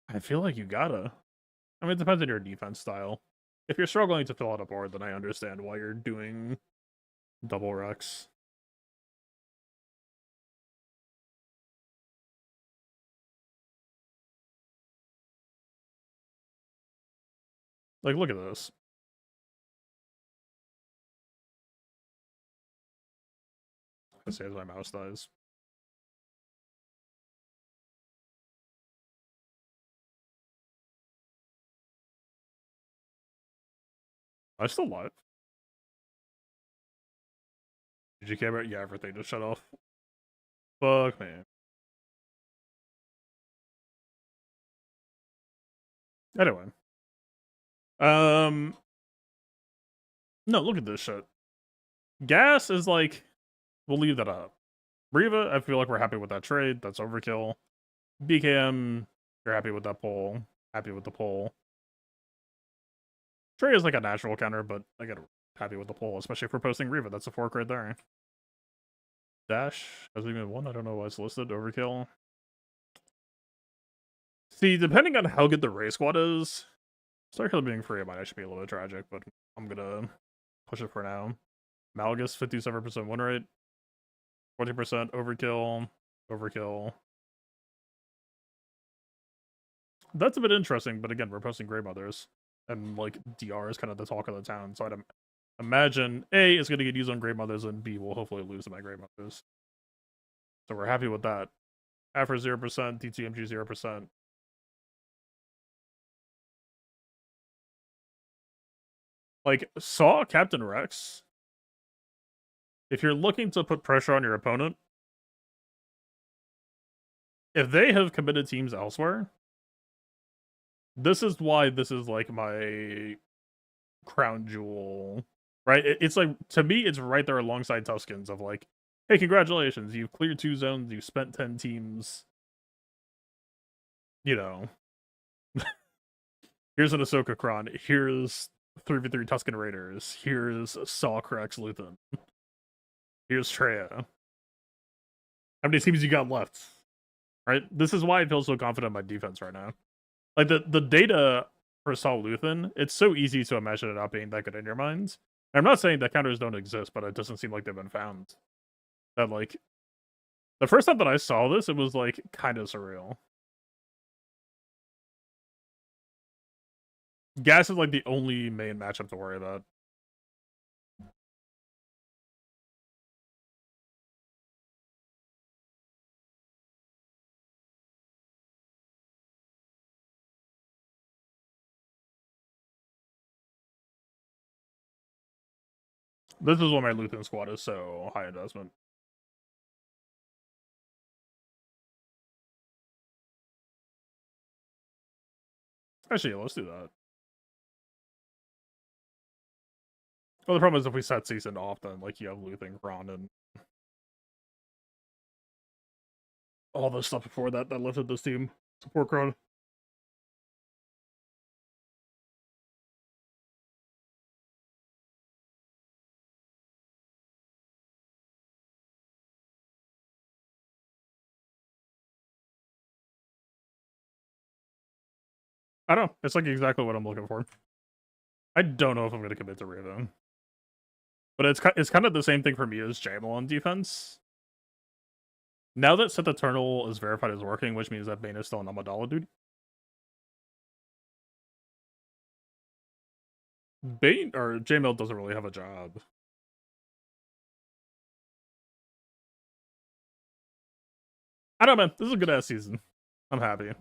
I feel like you gotta. I mean, it depends on your defense style. If you're struggling to fill out a board, then I understand why you're doing double Rex. Like, look at this. I say as my mouse dies. I'm still live. Did you care about? Yeah, everything just shut off. Fuck, man. Anyway. No, look at this shit. Gas is like, we'll leave that up. Riva, I feel like we're happy with that trade. That's overkill. BKM, you're happy with that pull. Happy with the pull. Trey is like a natural counter, but I get happy with the pull, especially if we're posting Riva. That's a fork right there. Dash has even one. I don't know why it's listed. Overkill. See, depending on how good the race squad is, Starkill being free, it might actually be a little bit tragic, but I'm gonna push it for now. Malgus, 57% win rate. 40% overkill. Overkill. That's a bit interesting, but again, we're posting Grey Mothers, and like DR is kind of the talk of the town. So I'd imagine A is going to get used on Grey Mothers, and B will hopefully lose to my Grey Mothers. So we're happy with that. After 0%, DTMG 0%. Like, Saw Captain Rex. If you're looking to put pressure on your opponent, if they have committed teams elsewhere, this is why this is like my crown jewel, right? It's like, to me, it's right there alongside Tuskens of like, hey, congratulations, you've cleared 2 zones, you've spent 10 teams. You know, here's an Ahsoka Kron, here's 3v3 Tusken Raiders, here's Saw Krex Luthen, here's Treya. How many teams you got left? Right? This is why I feel so confident in my defense right now. Like, the data for Saw Luthen, it's so easy to imagine it not being that good in your minds. I'm not saying that counters don't exist, but it doesn't seem like they've been found. That, like, the first time that I saw this, it was, like, kind of surreal. Gas is, like, the only main matchup to worry about. This is why my Luthen squad is so high investment. Actually, let's do that. Well, the problem is if we set season off, then like you have Luthen, Kron, and all the stuff before that lifted this team. Support Kron. I don't know. It's like exactly what I'm looking for. I don't know if I'm going to commit to Raven. But it's kind of the same thing for me as Jamal on defense. Now that Sith Eternal is verified as working, which means that Bane is still an Amidala dude. Bane or Jamal doesn't really have a job. I don't know, man. This is a good ass season. I'm happy.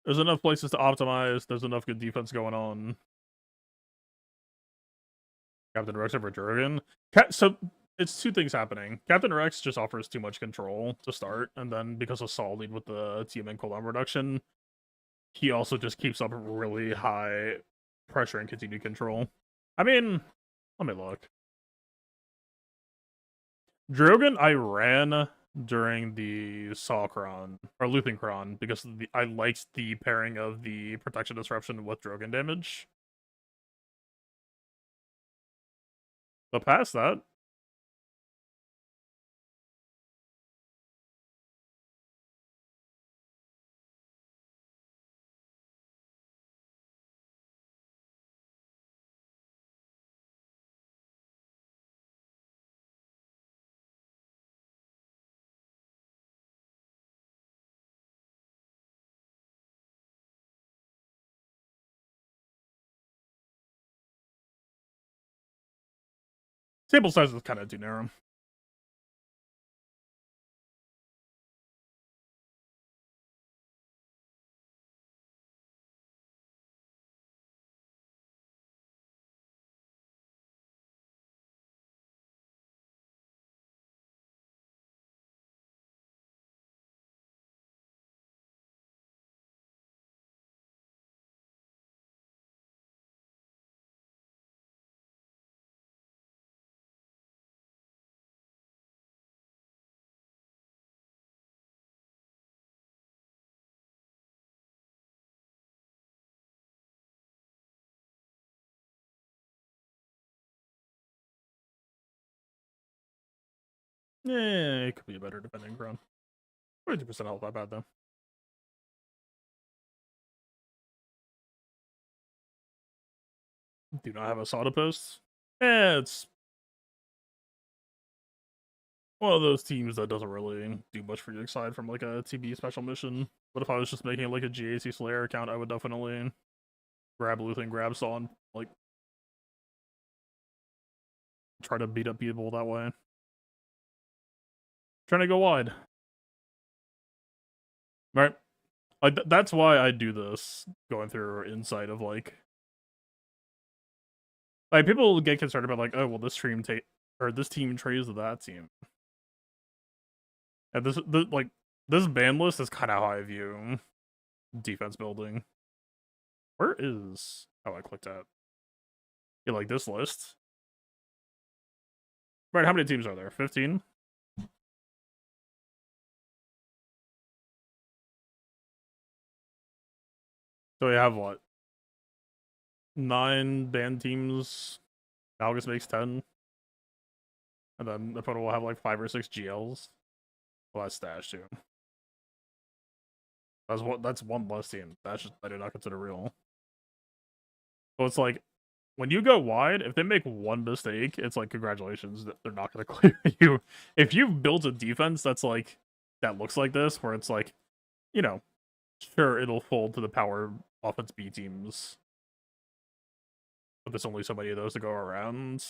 There's enough places to optimize. There's enough good defense going on. Captain Rex over Drogon. So it's 2 things happening. Captain Rex just offers too much control to start, and then because of Saul lead with the TMN cooldown reduction, he also just keeps up really high pressure and continued control. I mean, let me look. Drogon, I ran during the Saw Kron, or Luthen Kron, because I liked the pairing of the protection disruption with Drogon damage. But past that, sample size is kind of too narrow. Yeah, it could be better depending on 42% health, not bad though. Do not have a soda post. It's one of those teams that doesn't really do much for you aside from like a TB special mission. But if I was just making like a GAC Slayer account, I would definitely grab Luth and grab Saw and like try to beat up people that way. Trying to go wide. Right? Like that's why I do this, going through insight of like people get concerned about like, oh well, this team this team trays to that team. And this ban list is kind of how I view defense building. Where is... Oh, I clicked out. Yeah, like this list. Right, how many teams are there? 15? So we have what? 9 band teams. August makes 10. And then the total will have like 5 or 6 GLs. Well, that's Stash too. That's one less team. That's just, I do not consider real. So it's like, when you go wide, if they make one mistake, it's like, congratulations, they're not going to clear you. If you've built a defense that's like, that looks like this, where it's like, you know, sure, it'll fold to the power offense B teams, but there's only so many of those to go around.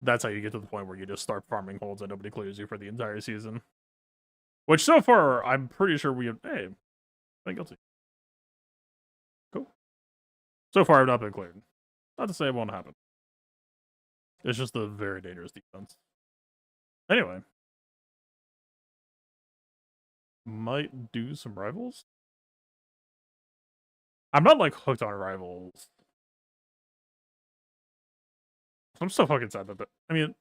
That's how you get to the point where you just start farming holds and nobody clears you for the entire season. Which so far, I'm pretty sure we have... Hey, I'm guilty. Cool. So far, I've not been cleared. Not to say it won't happen. It's just a very dangerous defense. Anyway. Might do some rivals? I'm not, like, hooked on rivals. I'm so fucking sad that... I mean...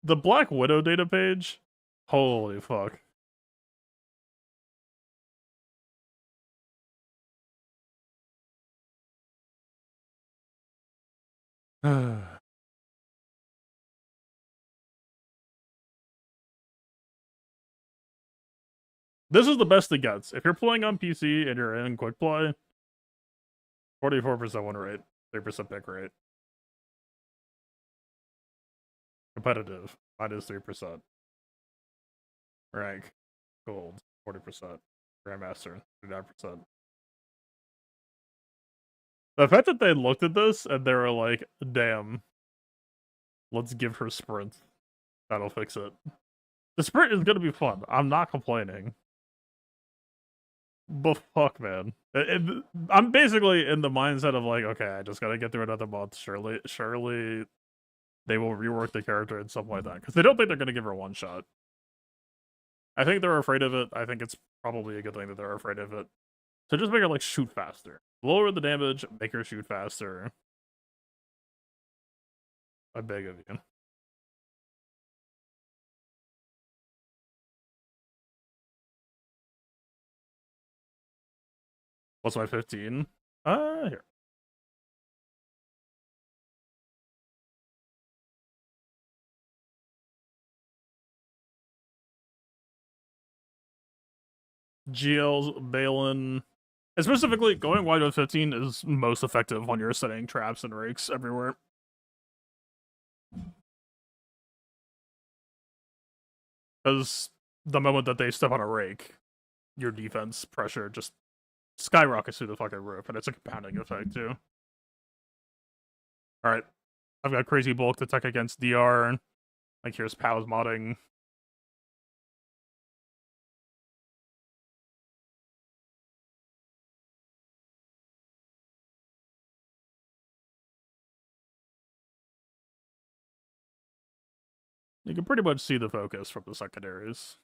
the Black Widow data page? Holy fuck. This is the best it gets. If you're playing on PC and you're in quick play, 44% win rate, 3% pick rate. Competitive, -3%. Rank, gold, 40%. Grandmaster, 39%. The fact that they looked at this and they were like, damn, let's give her sprint. That'll fix it. The sprint is gonna be fun. I'm not complaining. But fuck, man. I'm basically in the mindset of like, okay, I just gotta get through another month. Surely they will rework the character and something like that. Because they don't think they're gonna give her one shot. I think they're afraid of it. I think it's probably a good thing that they're afraid of it. So just make her like shoot faster. Lower the damage, make her shoot faster. I beg of you. What's my 15? Here. GL's Balin. And specifically, going wide with 15 is most effective when you're setting traps and rakes everywhere. Because the moment that they step on a rake, your defense pressure just skyrockets through the fucking roof, and it's a compounding effect too. Alright. I've got crazy bulk to tech against DR. Like, here's POW's modding. You can pretty much see the focus from the secondaries.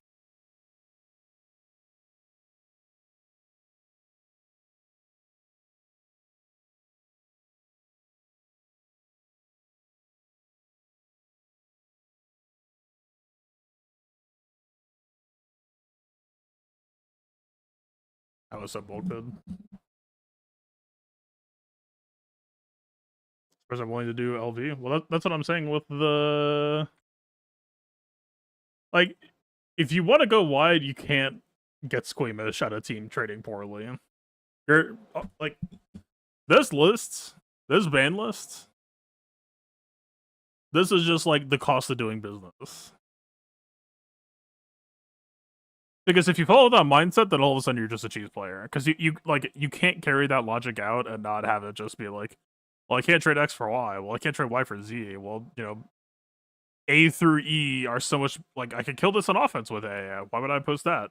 That was so bulked. Because I'm willing to do LV. Well, that's what I'm saying with the... Like, if you want to go wide, you can't get squeamish at a team trading poorly. You're, like, this ban list, This is just like the cost of doing business. Because if you follow that mindset, then all of a sudden you're just a cheese player. Because you can't carry that logic out and not have it just be like, well, I can't trade X for Y. Well, I can't trade Y for Z. Well, A through E are so much like I could kill this on offense with A. Why would I post that?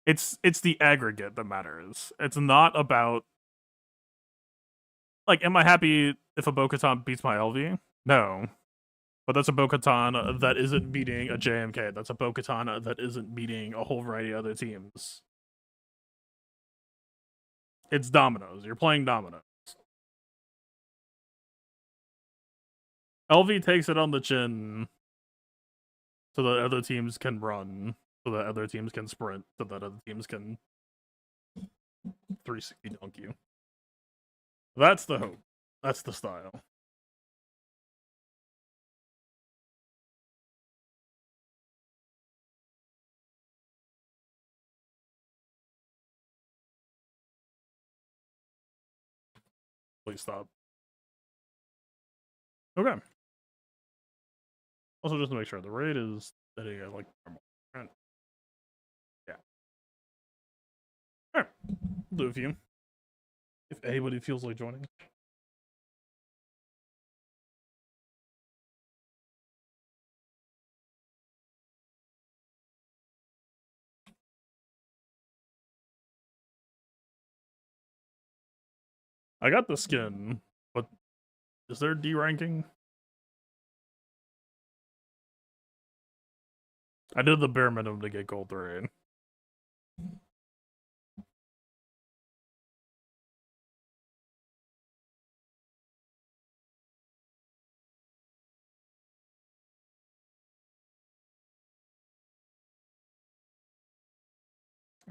It's the aggregate that matters. It's not about like, am I happy if a Bo-Katan beats my LV? No. But that's a Bo-Katan that isn't beating a JMK. That's a Bo-Katan that isn't beating a whole variety of other teams. It's dominoes. You're playing dominoes. LV takes it on the chin so that other teams can run, so that other teams can sprint, so that other teams can 360 dunk you. That's the hope. That's the style. Please stop. Okay. Also, just to make sure, the raid is steady. I like normal. Right. Yeah. Alright. Do a few. If anybody feels like joining. I got the skin, but is there D ranking? I did the bare minimum to get gold 3.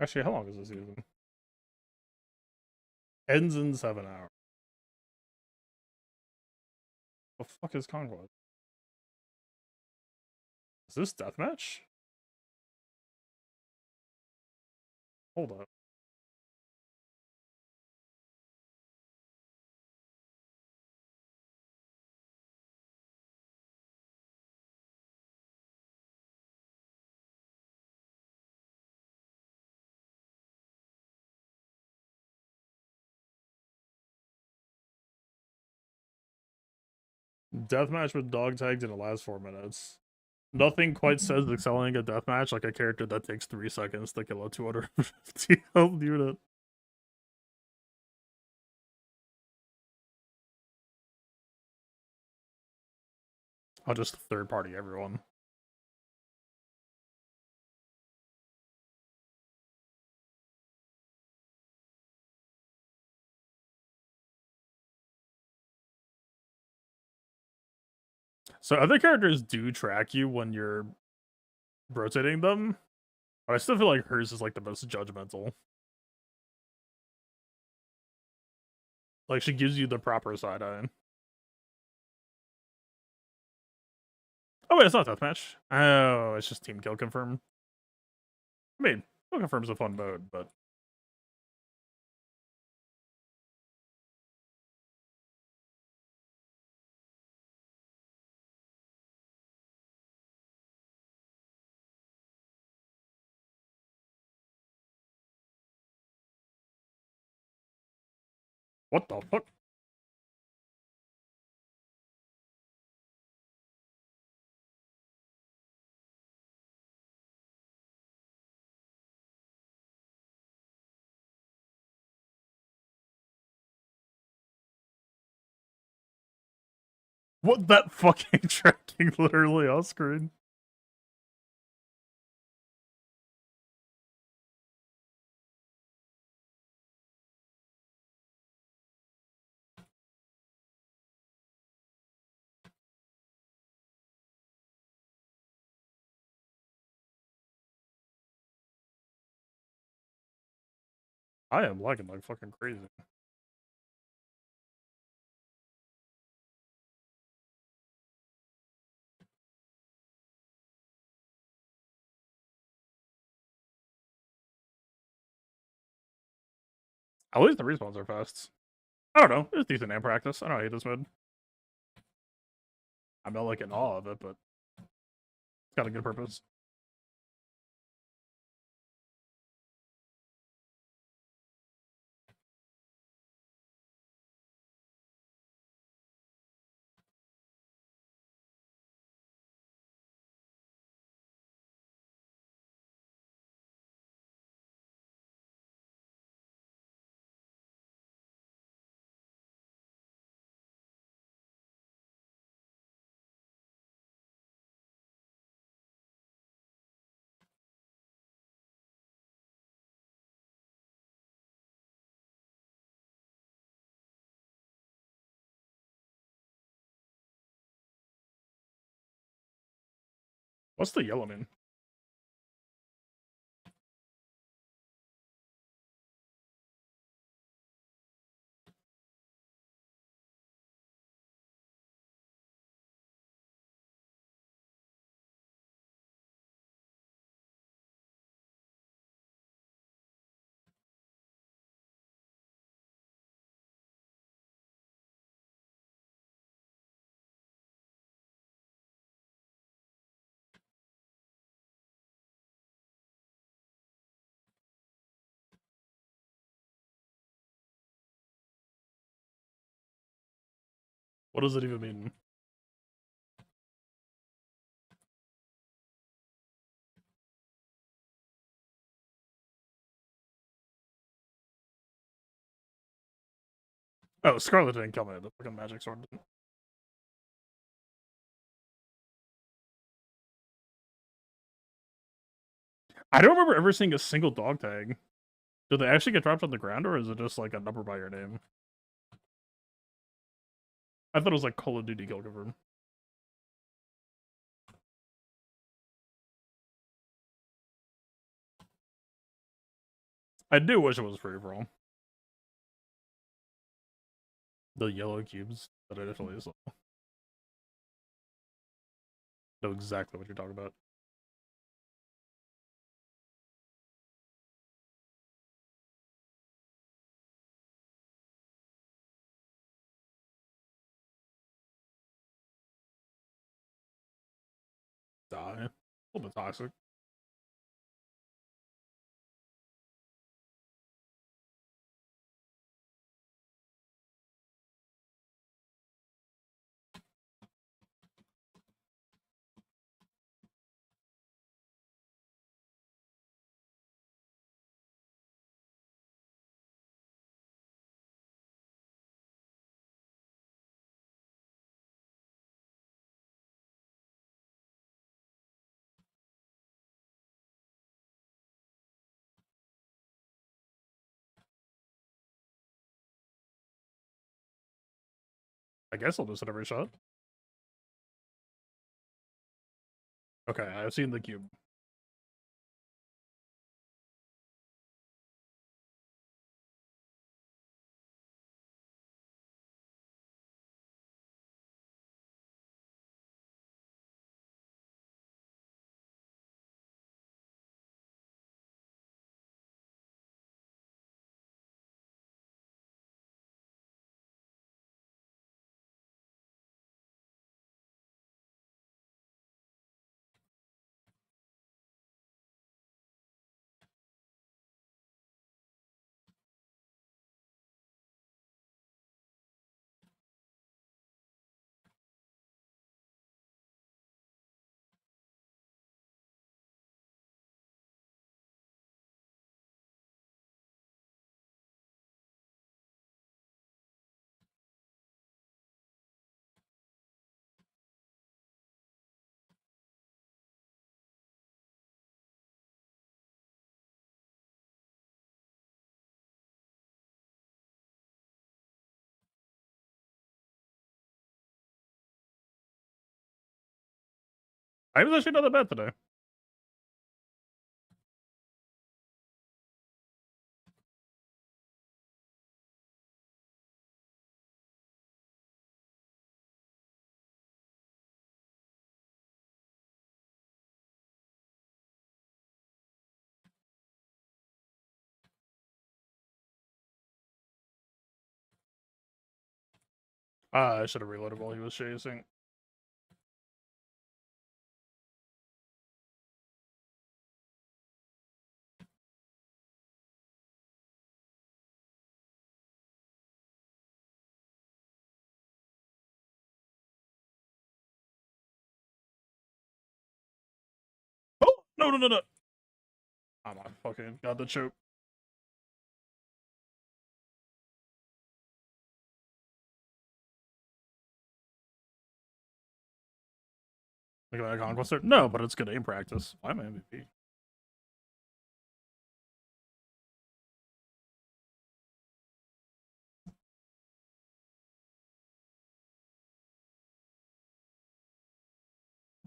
Actually, how long is this season? Ends in 7 hours. The fuck is Conquest? Is this deathmatch? Hold up. Deathmatch with dog tags in the last 4 minutes. Nothing quite says excelling a deathmatch like a character that takes 3 seconds to kill a 250 health unit. I'll just third party everyone. So other characters do track you when you're rotating them, but I still feel like hers is like the most judgmental. Like she gives you the proper side eye. Oh wait, it's not deathmatch. Oh, it's just team kill confirm. I mean, kill confirm's a fun mode, but what the fuck? What that fucking tracking literally off screen? I am lagging like fucking crazy. At least the respawns are fast. I don't know. It's decent amp practice. I don't hate this mode. I'm not like in awe of it, but it's got a good purpose. What's the yellow mean? What does it even mean? Oh, Scarlet didn't kill me. The fucking magic sword didn't. I don't remember ever seeing a single dog tag. Do they actually get dropped on the ground, or is it just like a number by your name? I thought it was like Call of Duty kill confirm. I do wish it was free for all. The yellow cubes that I definitely saw. Know exactly what you're talking about. Die. A little bit toxic. I guess I'll just hit every shot. Okay, I've seen the cube. I was actually not that bad today. I should have reloaded while he was chasing. No, no, no, no. I'm on fucking got the choke. Look at that conquest. No, but it's good aim practice. I'm MVP.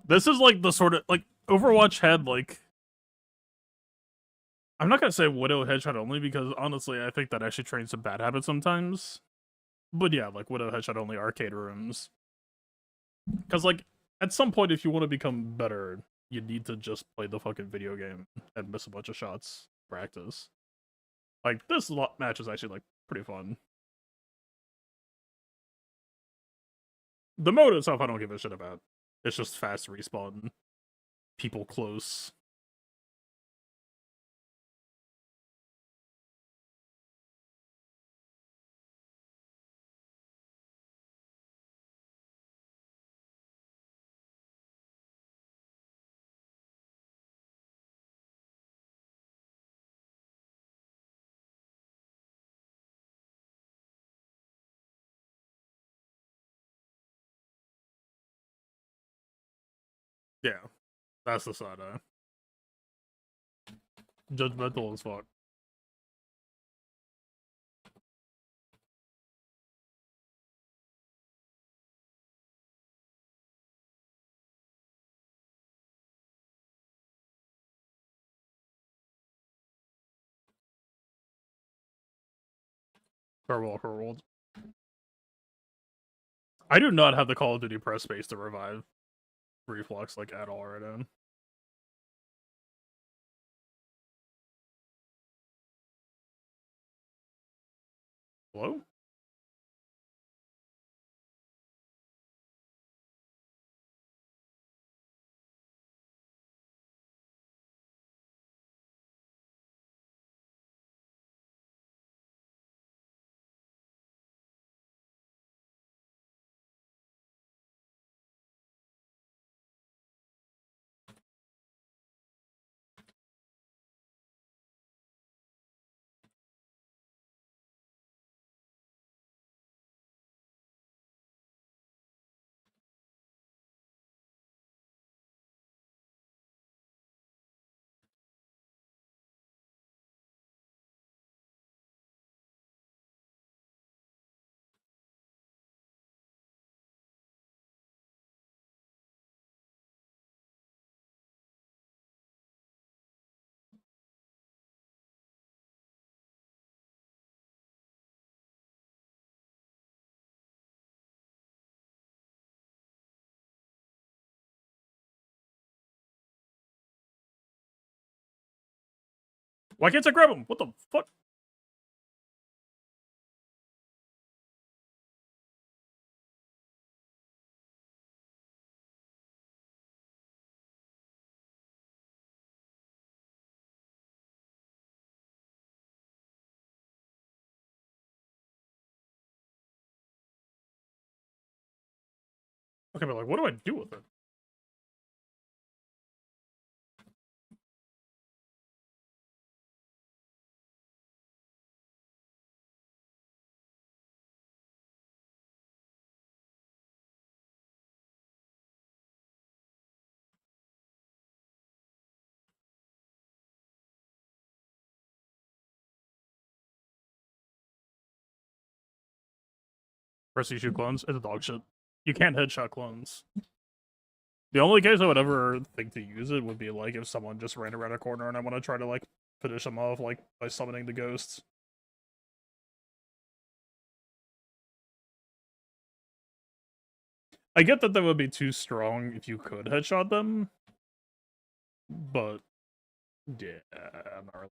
This is like the sort of like Overwatch had like I'm not gonna say Widow headshot only because honestly I think that actually trains some bad habits sometimes. But yeah, like Widow headshot only arcade rooms. Because like at some point if you want to become better, you need to just play the fucking video game and miss a bunch of shots practice. Like this match is actually like pretty fun. The mode itself I don't give a shit about. It's just fast respawn, people close. Yeah, that's the side eye. Judgmental as fuck. Farewell, world. I do not have the Call of Duty press space to revive Reflux like at all right now. Hello? Why can't I grab him? What the fuck? Okay, but like, what do I do with it? Press shoot clones? It's a dog shit. You can't headshot clones. The only case I would ever think to use it would be like if someone just ran around a corner and I want to try to like finish them off like by summoning the ghosts. I get that would be too strong if you could headshot them, but yeah, not really.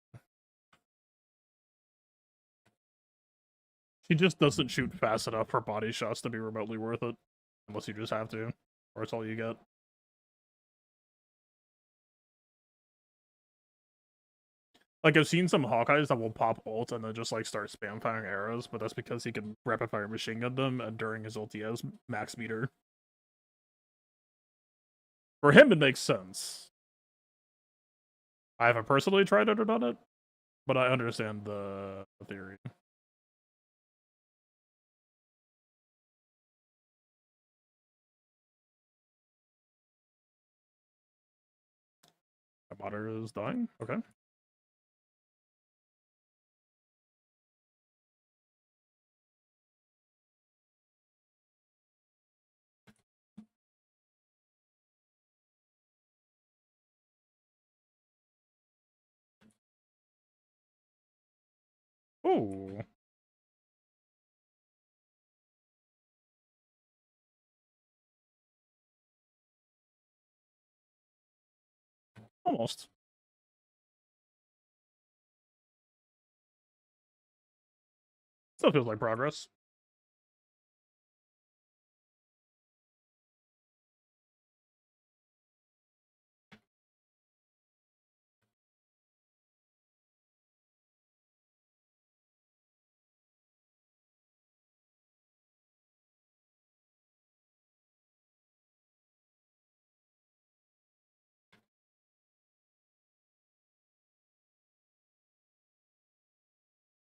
She just doesn't shoot fast enough for body shots to be remotely worth it, unless you just have to, or it's all you get. Like, I've seen some Hawkeyes that will pop ult and then just, like, start spam firing arrows, but that's because he can rapid fire machine gun them, and during his ult he has max meter. For him, it makes sense. I haven't personally tried it or done it, but I understand the theory. My monitor is dying. Okay. Ooh. Almost. Still feels like progress.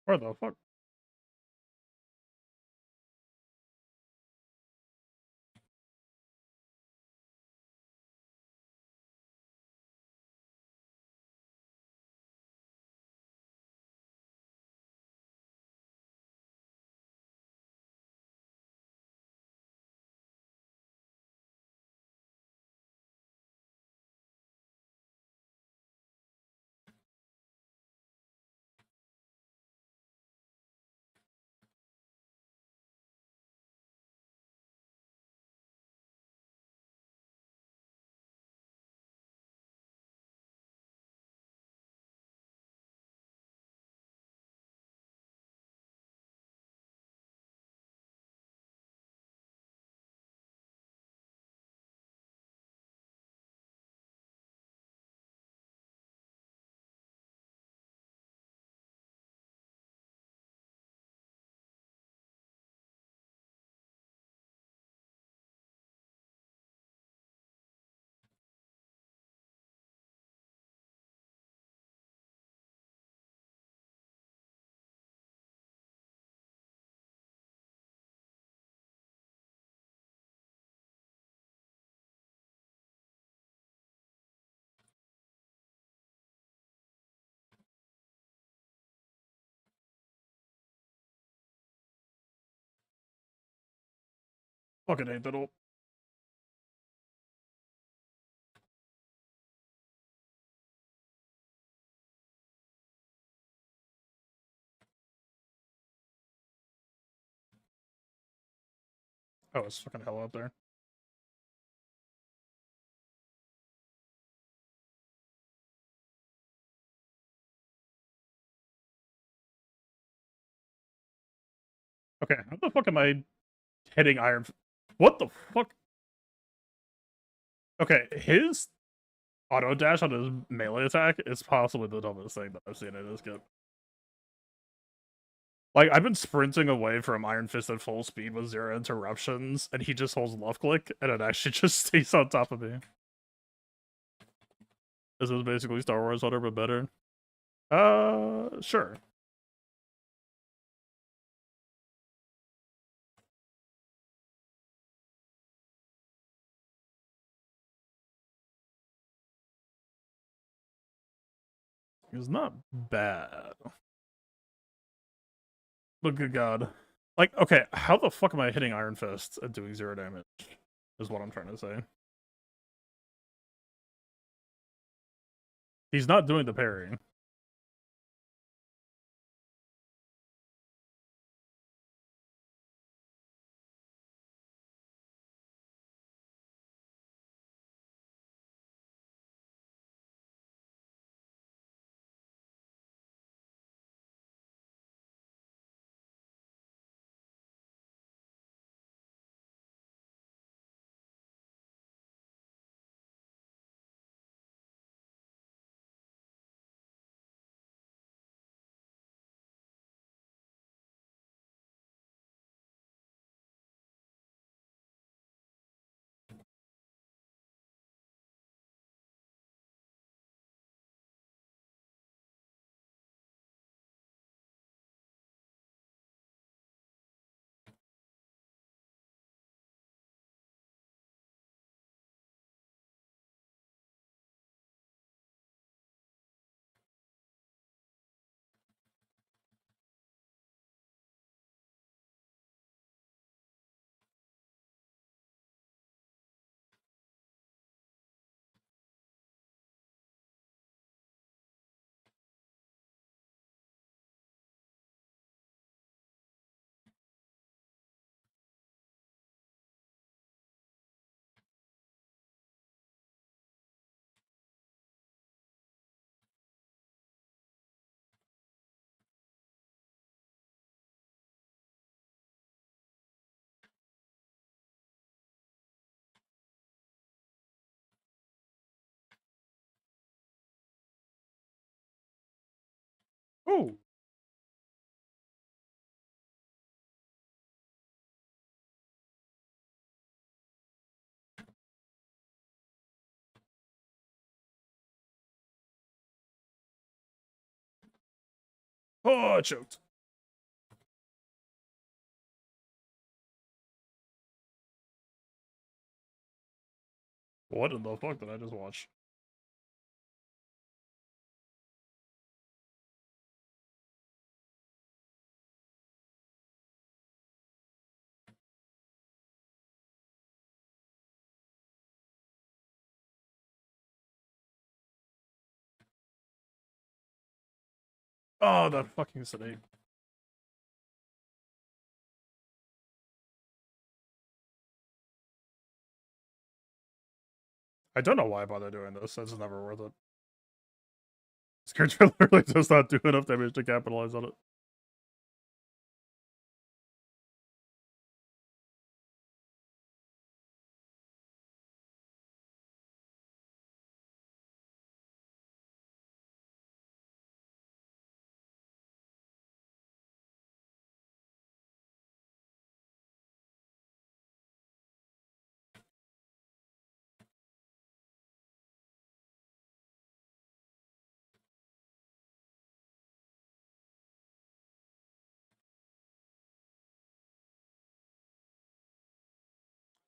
Where the fuck? Fucking hate that. Oh, it's fucking hell up there. Okay, how the fuck am I hitting iron? What the fuck? Okay, his auto dash on his melee attack is possibly the dumbest thing that I've seen in this game. Like, I've been sprinting away from Iron Fist at full speed with 0 interruptions, and he just holds left click, and it actually just stays on top of me. This is basically Star Wars Hunter, but better. Sure. It's not bad. But good god. Like, okay, how the fuck am I hitting Iron Fist and doing 0 damage? Is what I'm trying to say. He's not doing the parry. Oh, I choked. What in the fuck did I just watch? Oh, that fucking snake. I don't know why I bother doing this. It's never worth it. This character literally does not do enough damage to capitalize on it.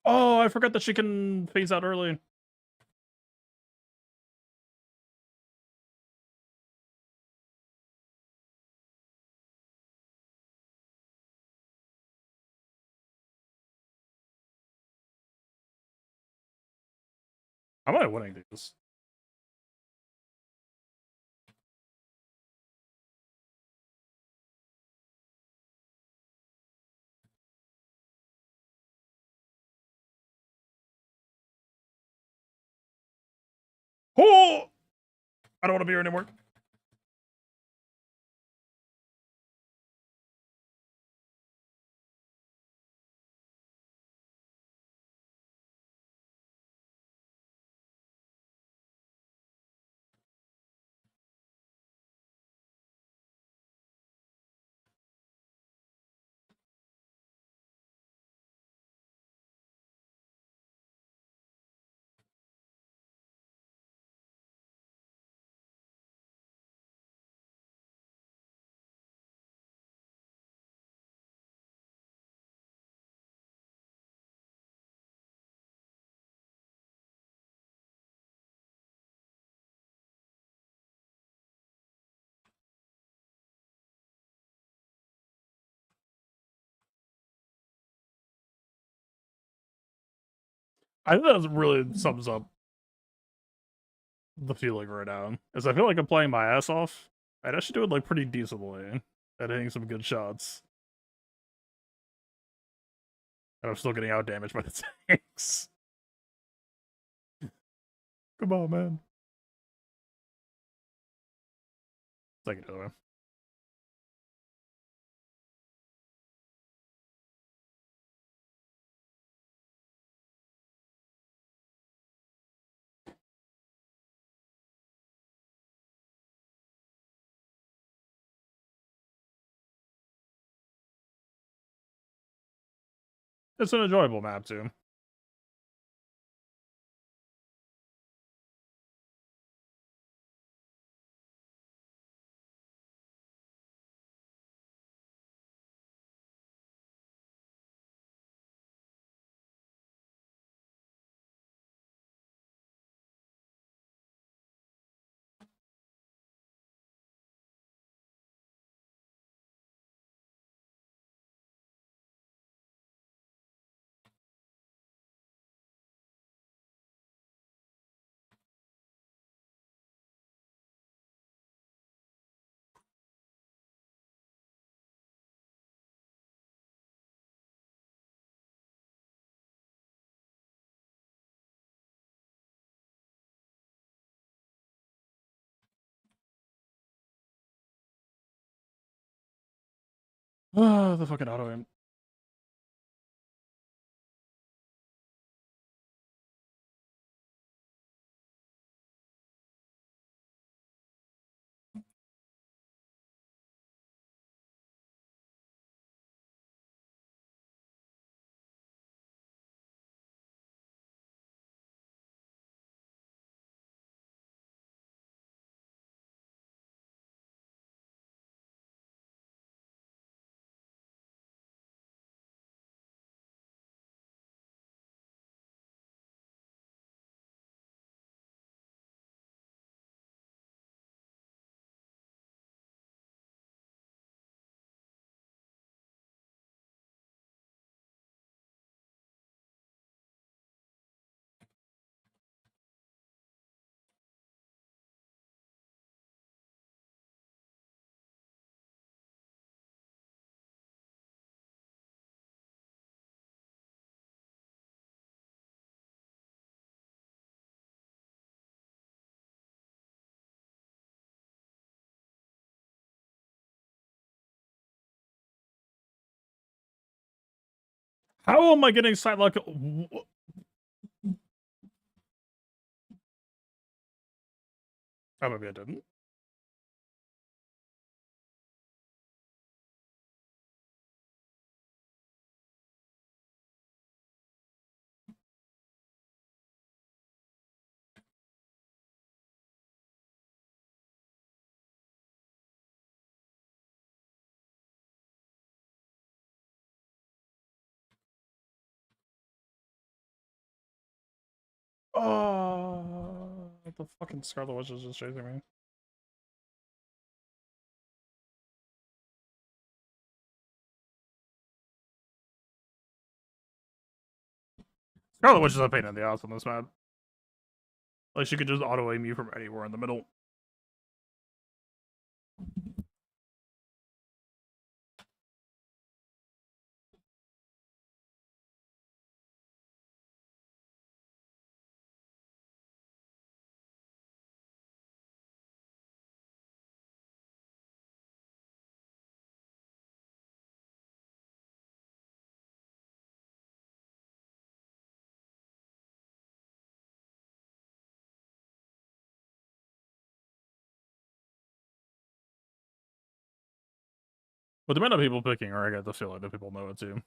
Oh, I forgot that she can phase out early. How am I winning these? Oh! I don't want to be here anymore. I think that really sums up the feeling right now. Is I feel like I'm playing my ass off. I'd actually do it like pretty decently at hitting some good shots. And I'm still getting out damaged by the tanks. Come on, man. Take it another way. It's an enjoyable map too. The fucking auto aim. How am I getting sight luck? Oh, maybe I didn't. Oh, the fucking Scarlet Witch is just chasing me. Scarlet Witch is a pain in the ass on this map. Like, she could just auto-aim you from anywhere in the middle. With the amount of people picking her, I get the feeling that people know it too.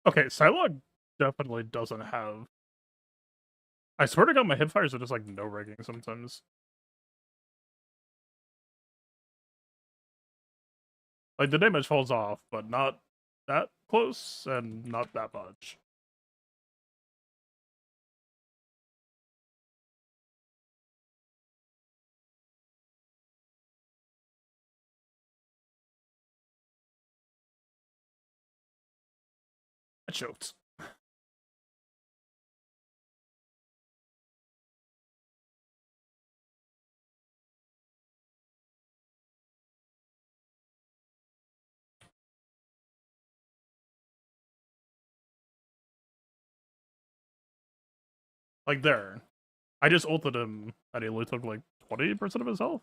Okay, Psylocke definitely doesn't have... I swear to god, my hipfires are just like no rigging sometimes. Like, the damage falls off, but not that close, and not that much. I choked. Like, there. I just ulted him, and he only took like 20% of his health.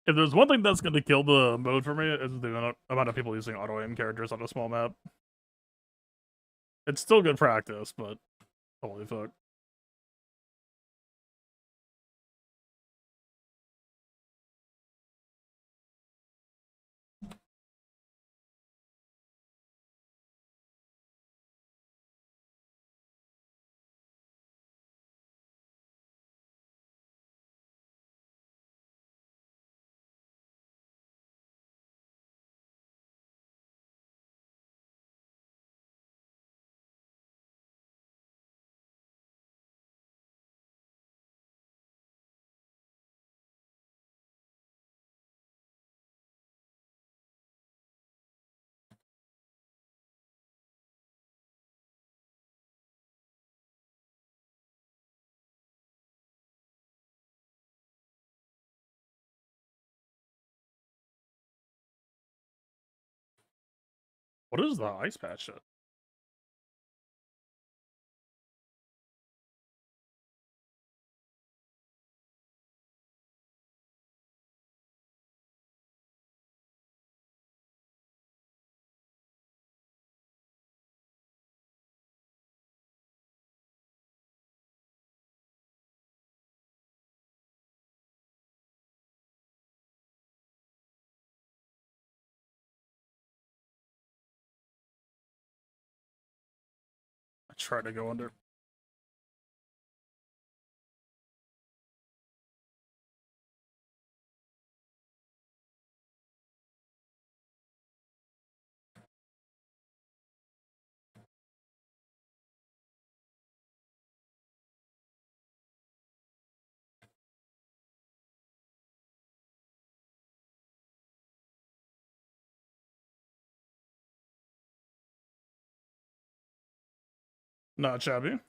If there's one thing that's going to kill the mode for me, is the amount of people using auto-aim characters on a small map. It's still good practice, but holy fuck. What is the ice patch shit? I try to go under. Not shabby.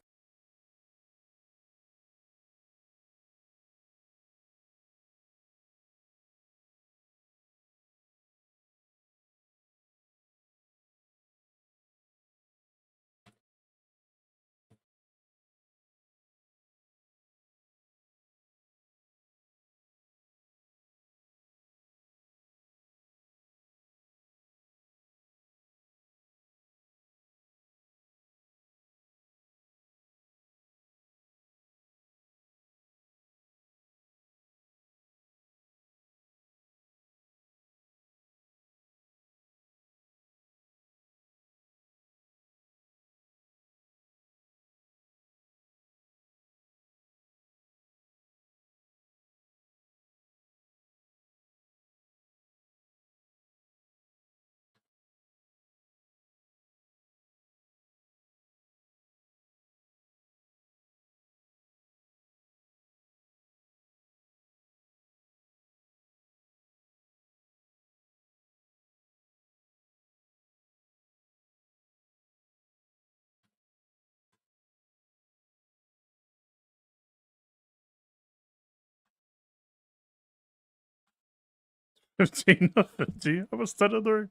$15 to $50. I was 10 to 3.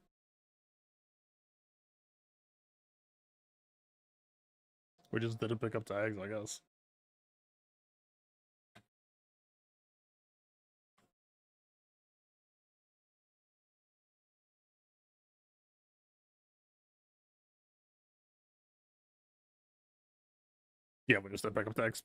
We just didn't pick up tags, I guess. Yeah, we just didn't pick up tags.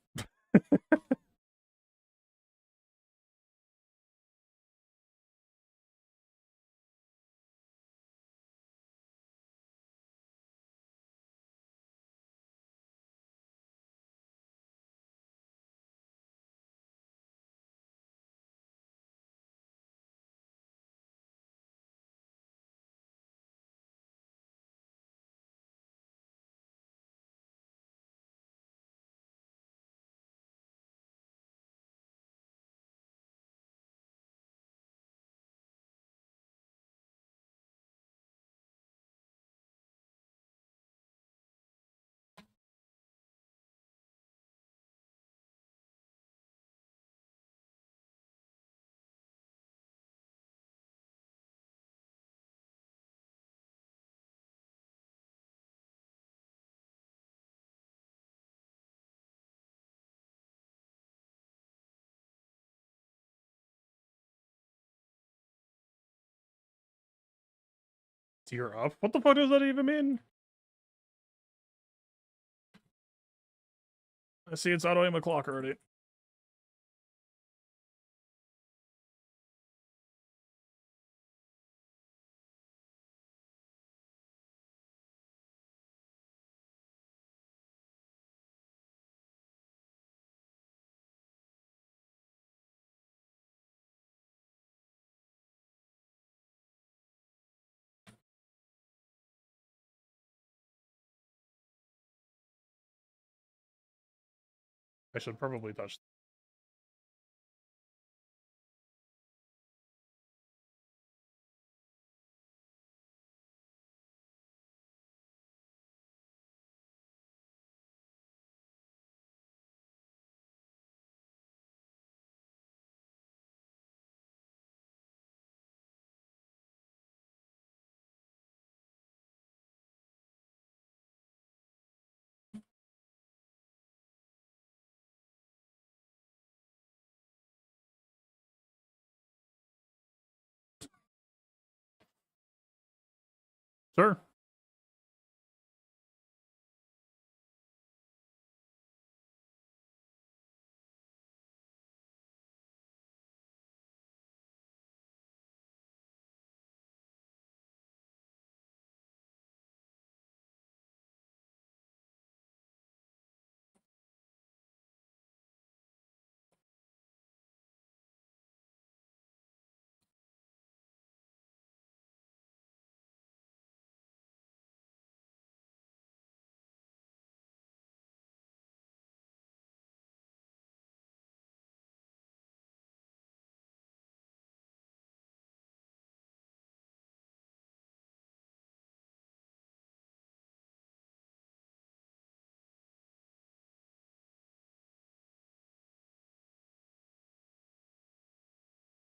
Tier up? What the fuck does that even mean? I see it's auto aim a clock already. I should probably touch. Sure.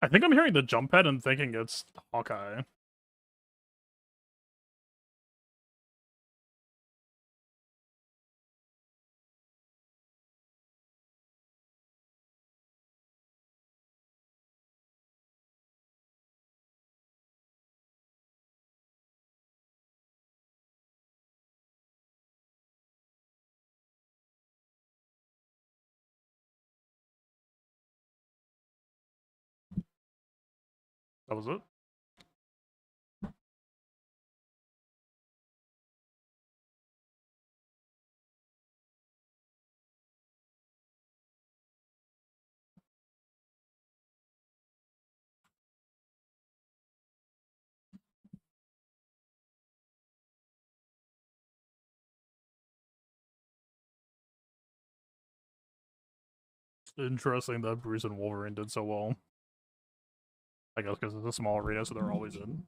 I think I'm hearing the jump pad and thinking it's Hawkeye. That was it. Interesting that Bruce and Wolverine did so well. I guess because it's a small arena, so they're always in.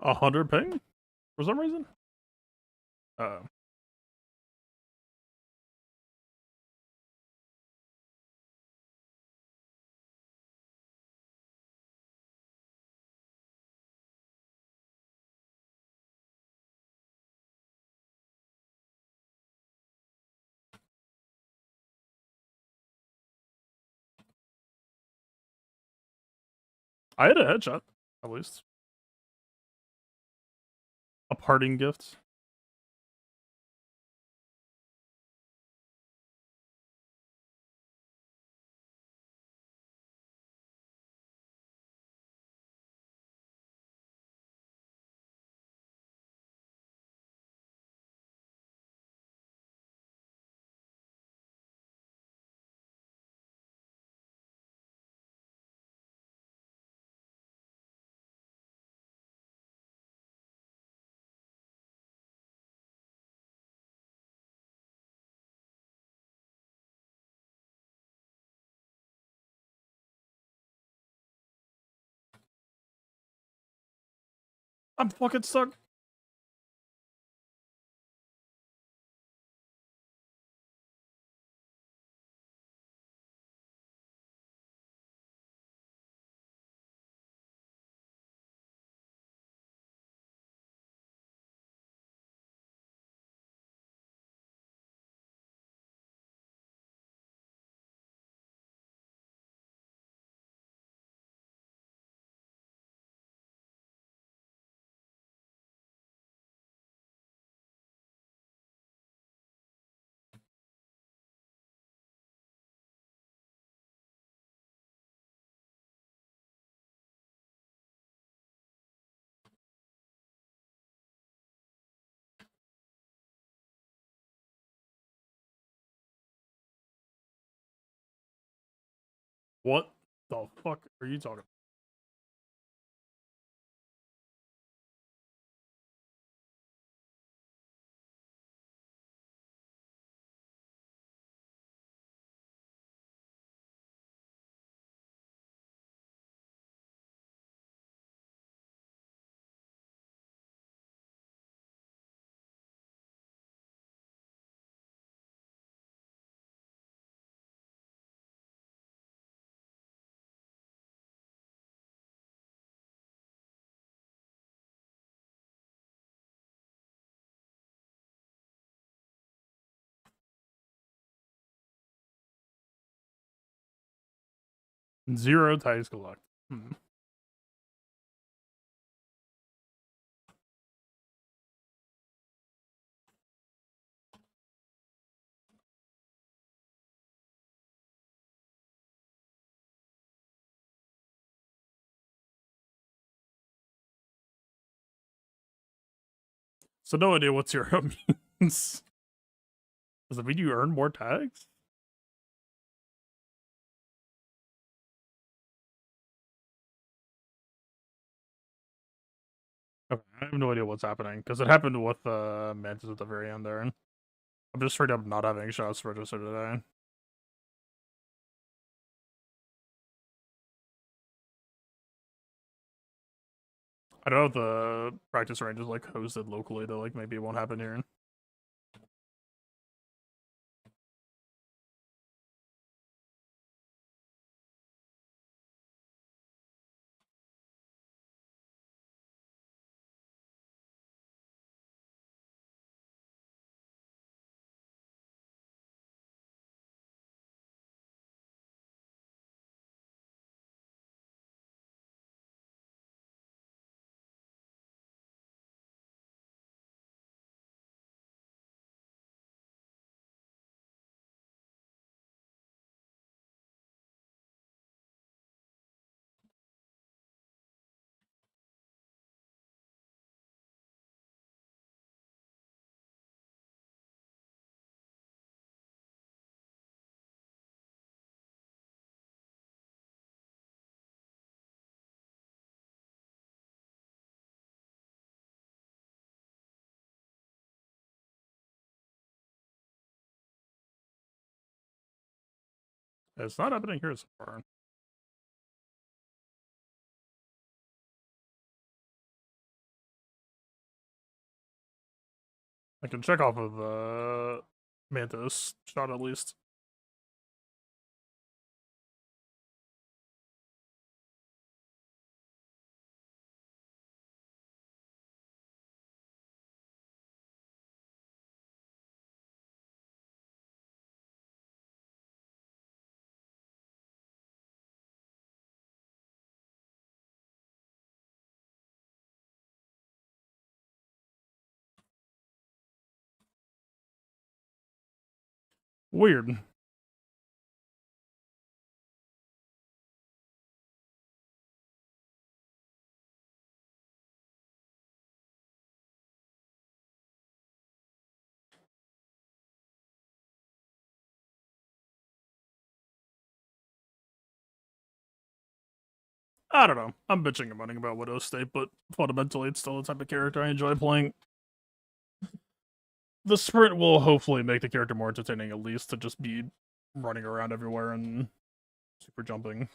A 100 ping for some reason. I had a headshot, at least. A parting gift. I'm fucking stuck. What the fuck are you talking about? 0 tags collect. Hmm. So no idea what 0 means. Does it mean you earn more tags? Okay, I have no idea what's happening, because it happened with Mantis at the very end there. I'm just straight up not having shots registered today. I don't know if the practice range is like hosted locally, though, like maybe it won't happen here. It's not happening here so far. I can check off of Mantis shot at least. Weird. I don't know. I'm bitching and moaning about Widow State, but fundamentally, it's still the type of character I enjoy playing. The sprint will hopefully make the character more entertaining, at least to just be running around everywhere and super jumping.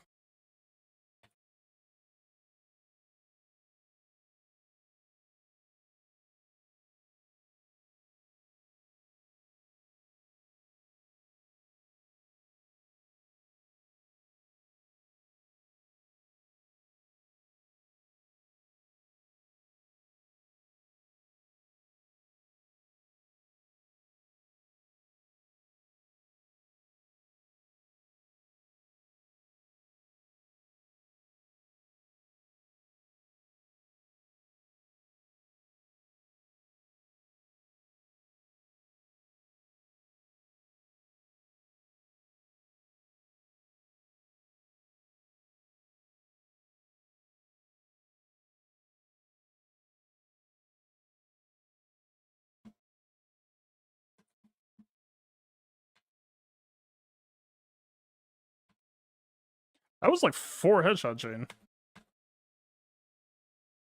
That was like 4 headshot chain.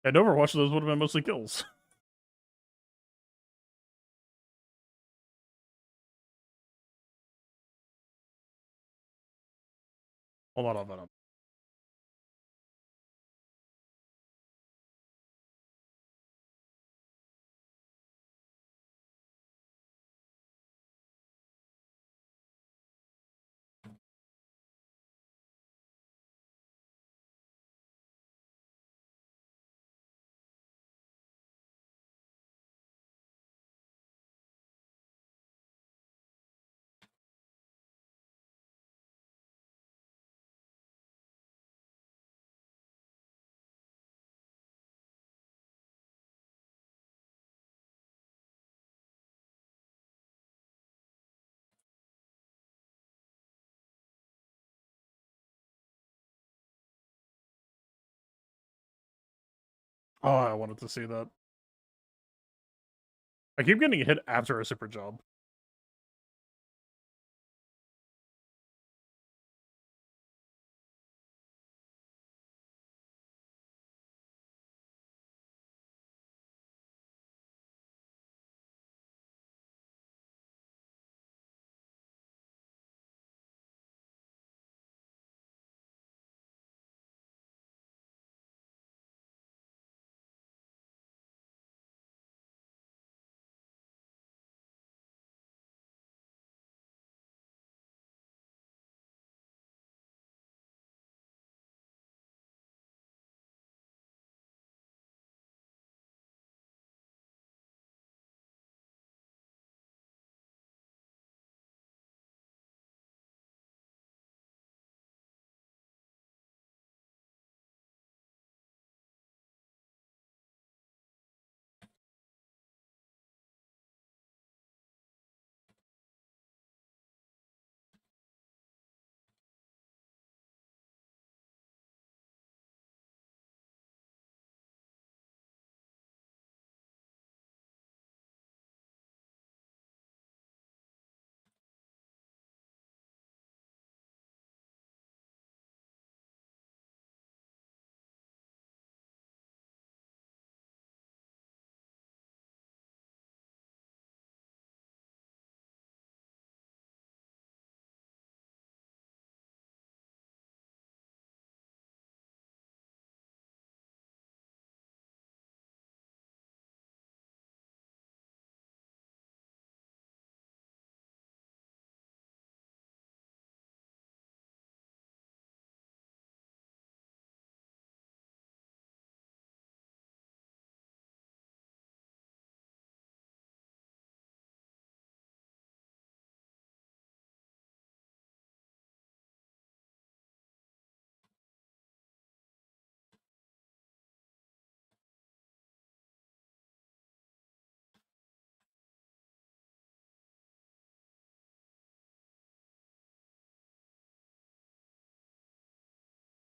And Overwatch, those would have been mostly kills. Hold on, I'll that up. Oh, I wanted to see that. I keep getting hit after a super job.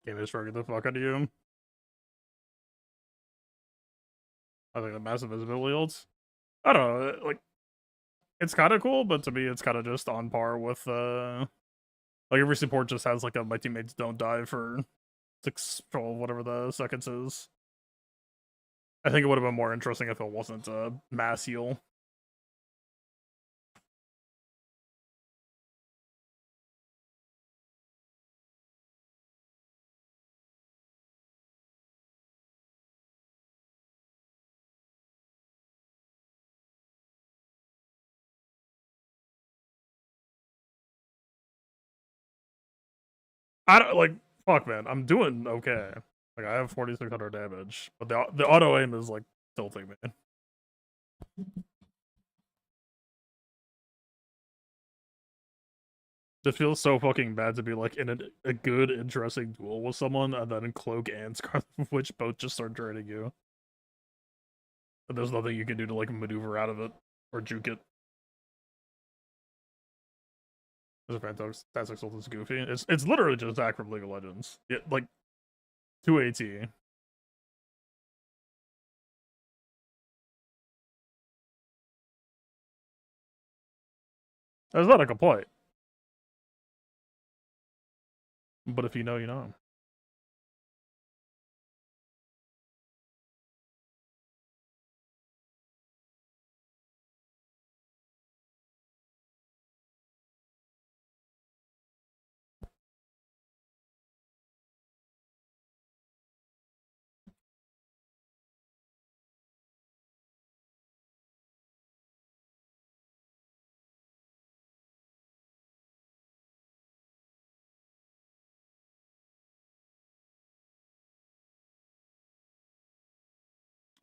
Game is trying to get the fuck out of you. I think the massive visibility ults. I don't know, like, it's kind of cool, but to me, it's kind of just on par with, like, every support just has, like, a my teammates don't die for 6, 12, whatever the seconds is. I think it would have been more interesting if it wasn't a mass heal. I don't, like, fuck, man, I'm doing okay. Like, I have 4,600 damage, but the auto aim is, like, tilting me. It feels so fucking bad to be, like, in a good, interesting duel with someone, and then Cloak and Scarlet Witch both just start draining you. And there's nothing you can do to, like, maneuver out of it, or juke it. This fantastic Ult is goofy. It's literally just Zach from League of Legends. Like, 2AT. That's not a complaint. But if you know, you know.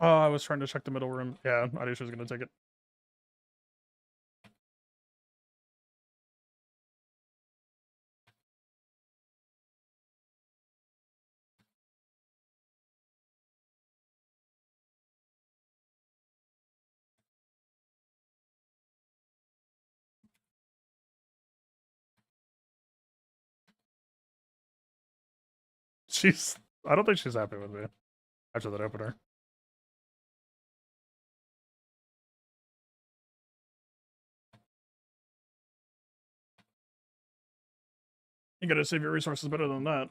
Oh, I was trying to check the middle room. Yeah, I knew she was gonna take it. She's. I don't think she's happy with me after that opener. You gotta save your resources better than that.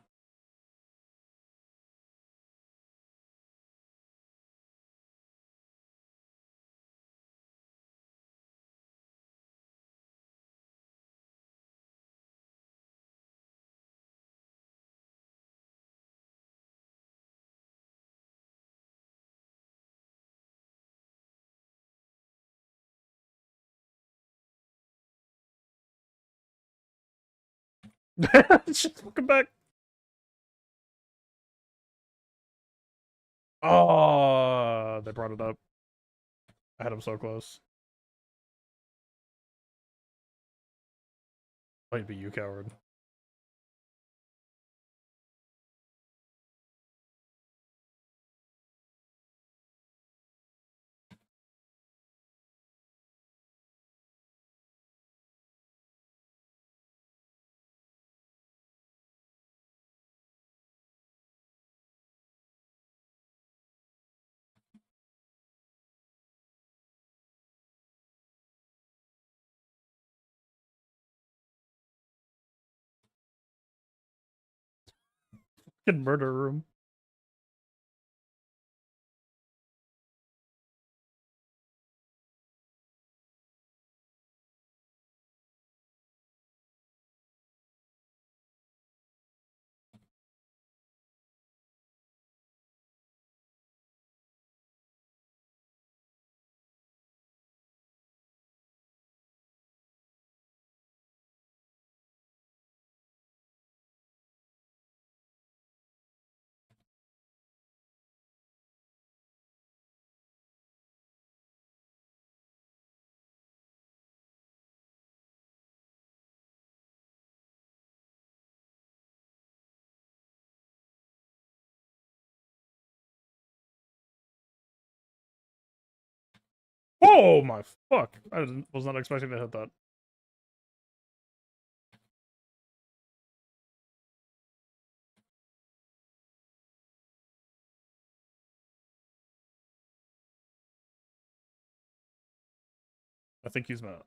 Just welcome back. Oh, they brought it up. I had him so close. Might be you, coward. Fucking murder room. Oh my fuck! Was not expecting to hit that. I think he's mad.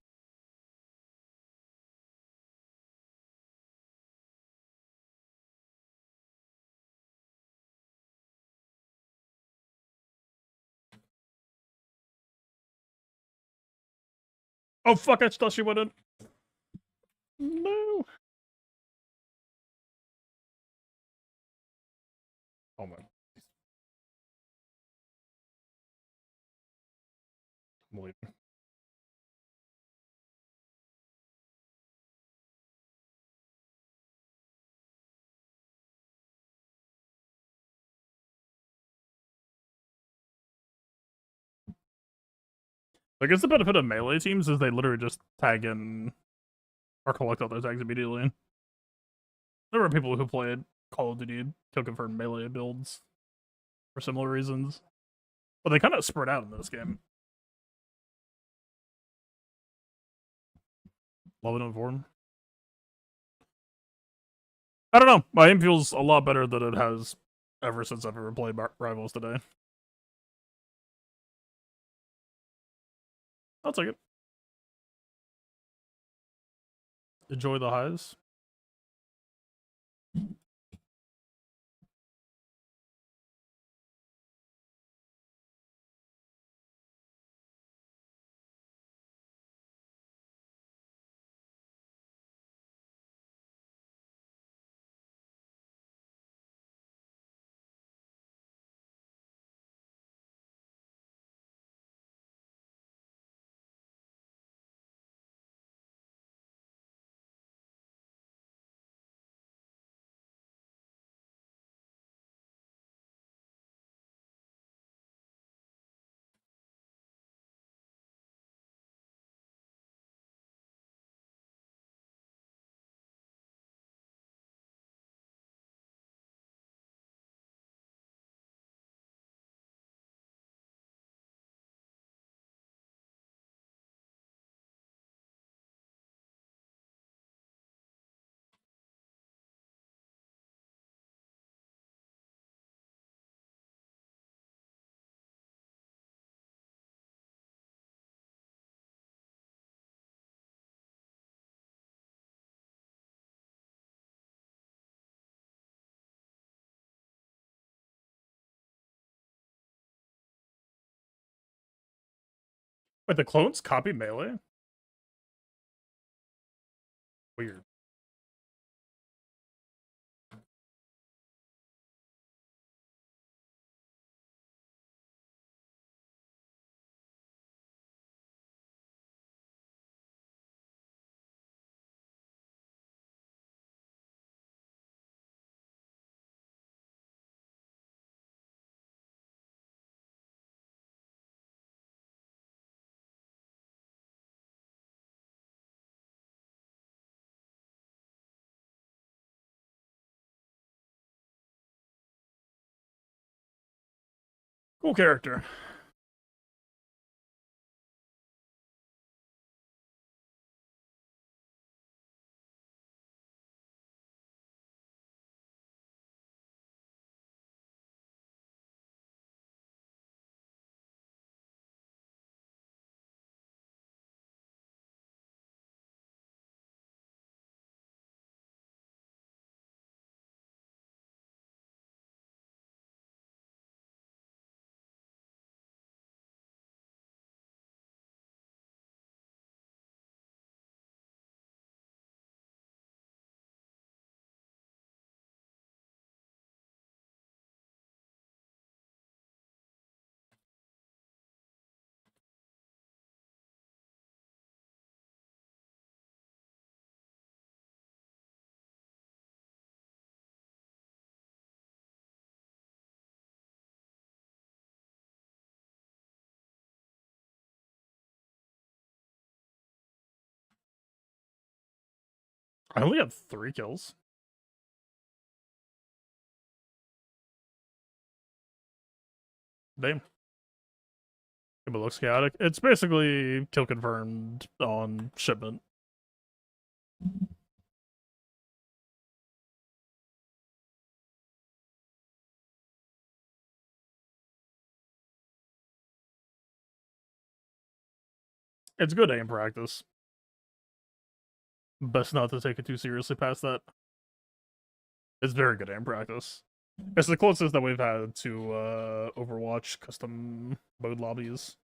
Oh fuck! I thought she went in. No. Oh my. I'm leaving. I guess the benefit of melee teams is they literally just tag in or collect all their tags immediately. There were people who played Call of Duty kill confirmed melee builds for similar reasons, but they kind of spread out in this game. Love it informed. I don't know. My aim feels a lot better than it has ever since I've ever played Rivals today. I'll take it. Enjoy the highs. Wait, the clones copy melee? Weird. Cool character. I only have 3 kills. Damn. If it looks chaotic. It's basically kill confirmed on shipment. It's good aim practice. Best not to take it too seriously past that. It's very good aim practice. It's the closest that we've had to Overwatch custom mode lobbies.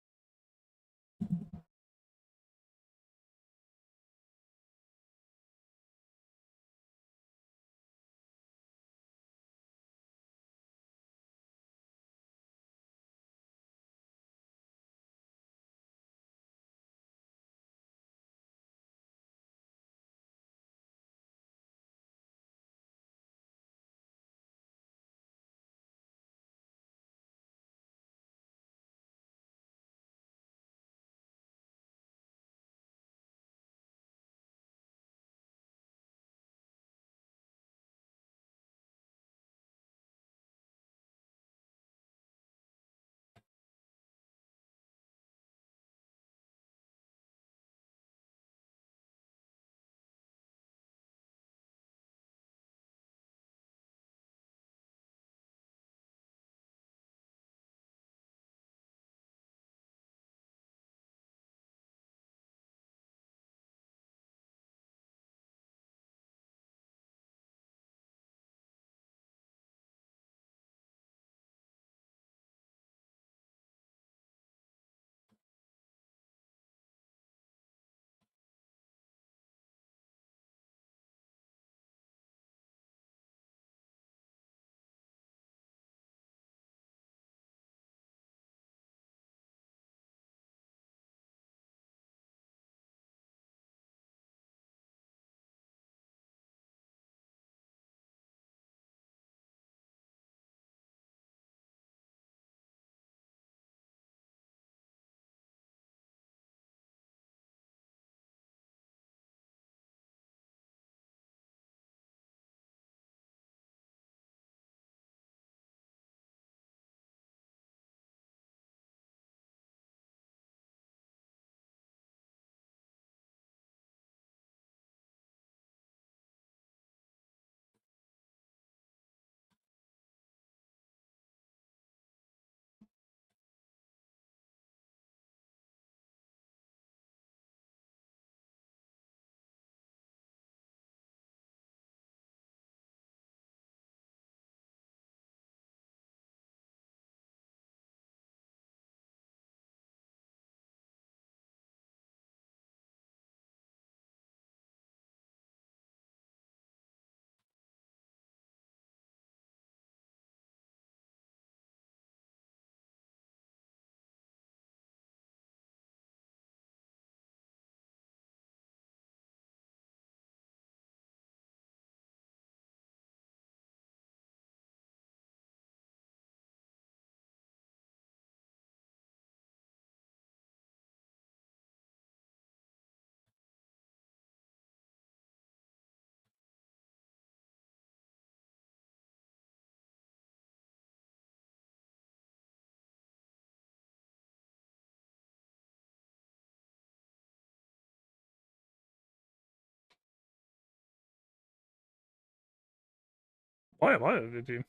Why am I a VP?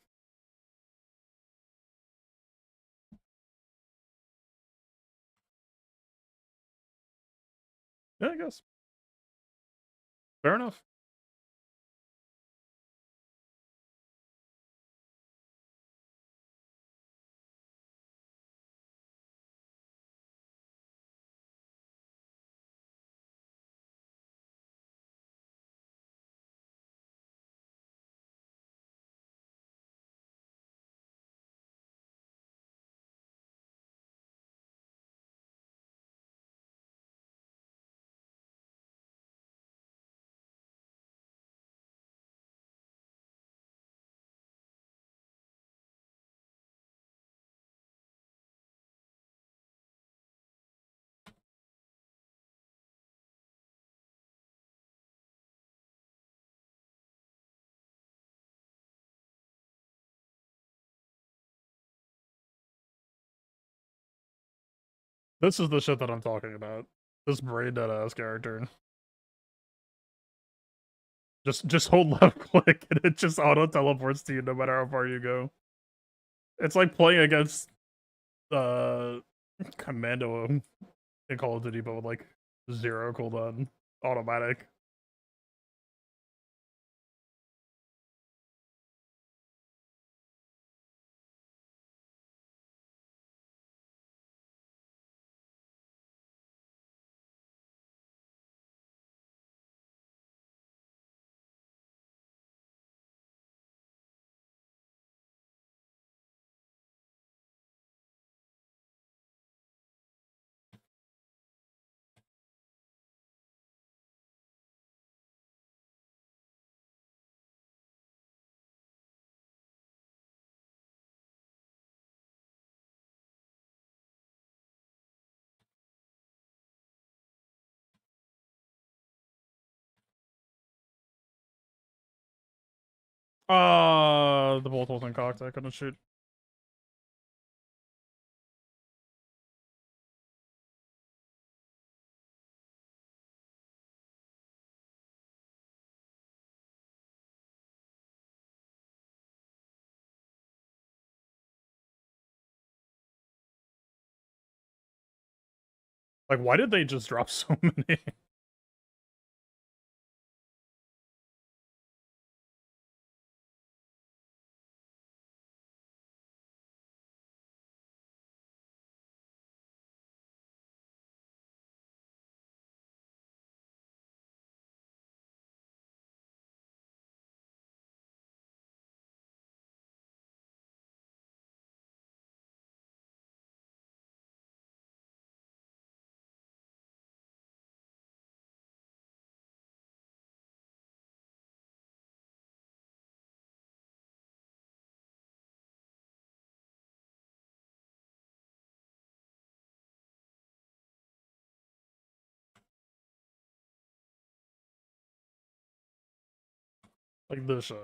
Yeah, I guess. Fair enough. This is the shit that I'm talking about. This brain dead ass character. Just hold left click and it just auto teleports to you no matter how far you go. It's like playing against uh Commando in Call of Duty, but with like 0 cooldown, automatic. The bolt wasn't cocked, I couldn't shoot. Like, why did they just drop so many? Like this shit.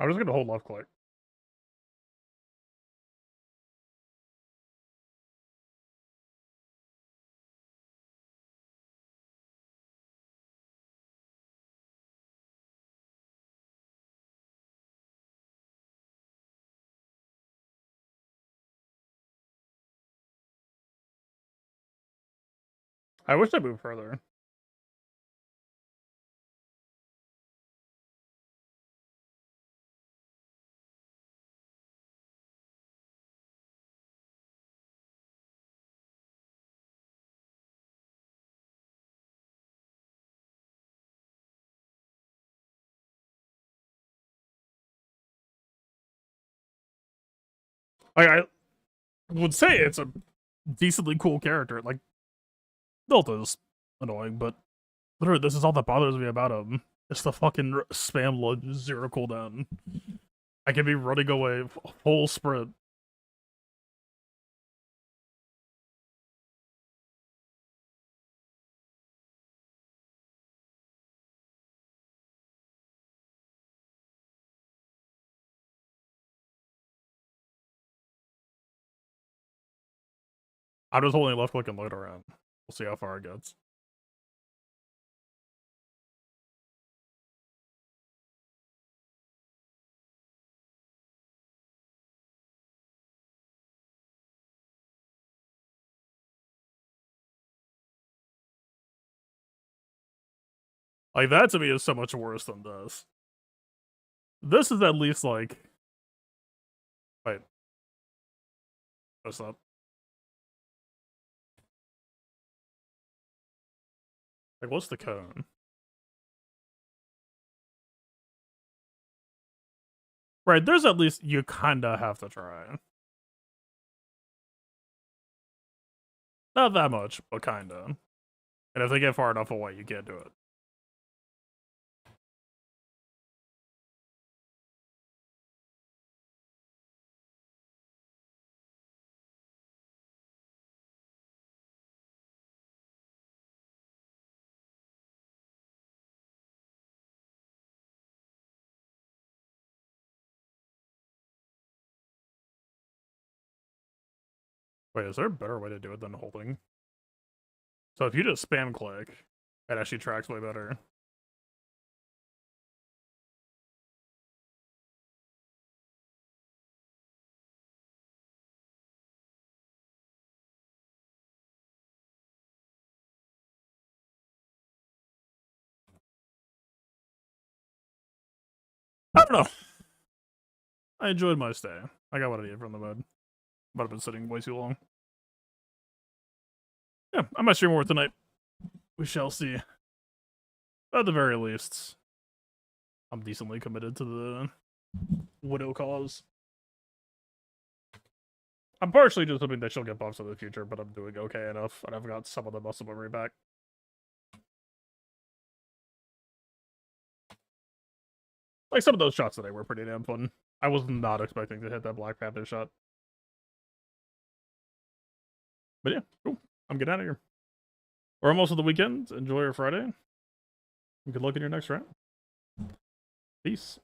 I'm just gonna hold left click. I wish I moved further. I would say it's a decently cool character. Like, Delta's annoying, but literally, this is all that bothers me about him. It's the fucking spam lunge, 0 cooldown. I can be running away full sprint. I'm just holding left click and load around. We'll see how far it gets. Like, that to me is so much worse than this. This is at least like... Wait. What's up? Like, what's the cone? Right, there's at least... You kinda have to try. Not that much, but kinda. And if they get far enough away, you can't do it. Wait, is there a better way to do it than holding? So if you just spam click, it actually tracks way better. I don't know. I enjoyed my stay. I got what I needed from the mode. But I've been sitting way too long. Yeah, I might stream more tonight. We shall see. At the very least, I'm decently committed to the Widow cause. I'm partially just hoping that she'll get buffs in the future, but I'm doing okay enough, and I've got some of the muscle memory back. Like, some of those shots today were pretty damn fun. I was not expecting to hit that Black Panther shot. But yeah, cool. I'm getting out of here. We're almost at the weekend. Enjoy your Friday. Good luck in your next round. Peace.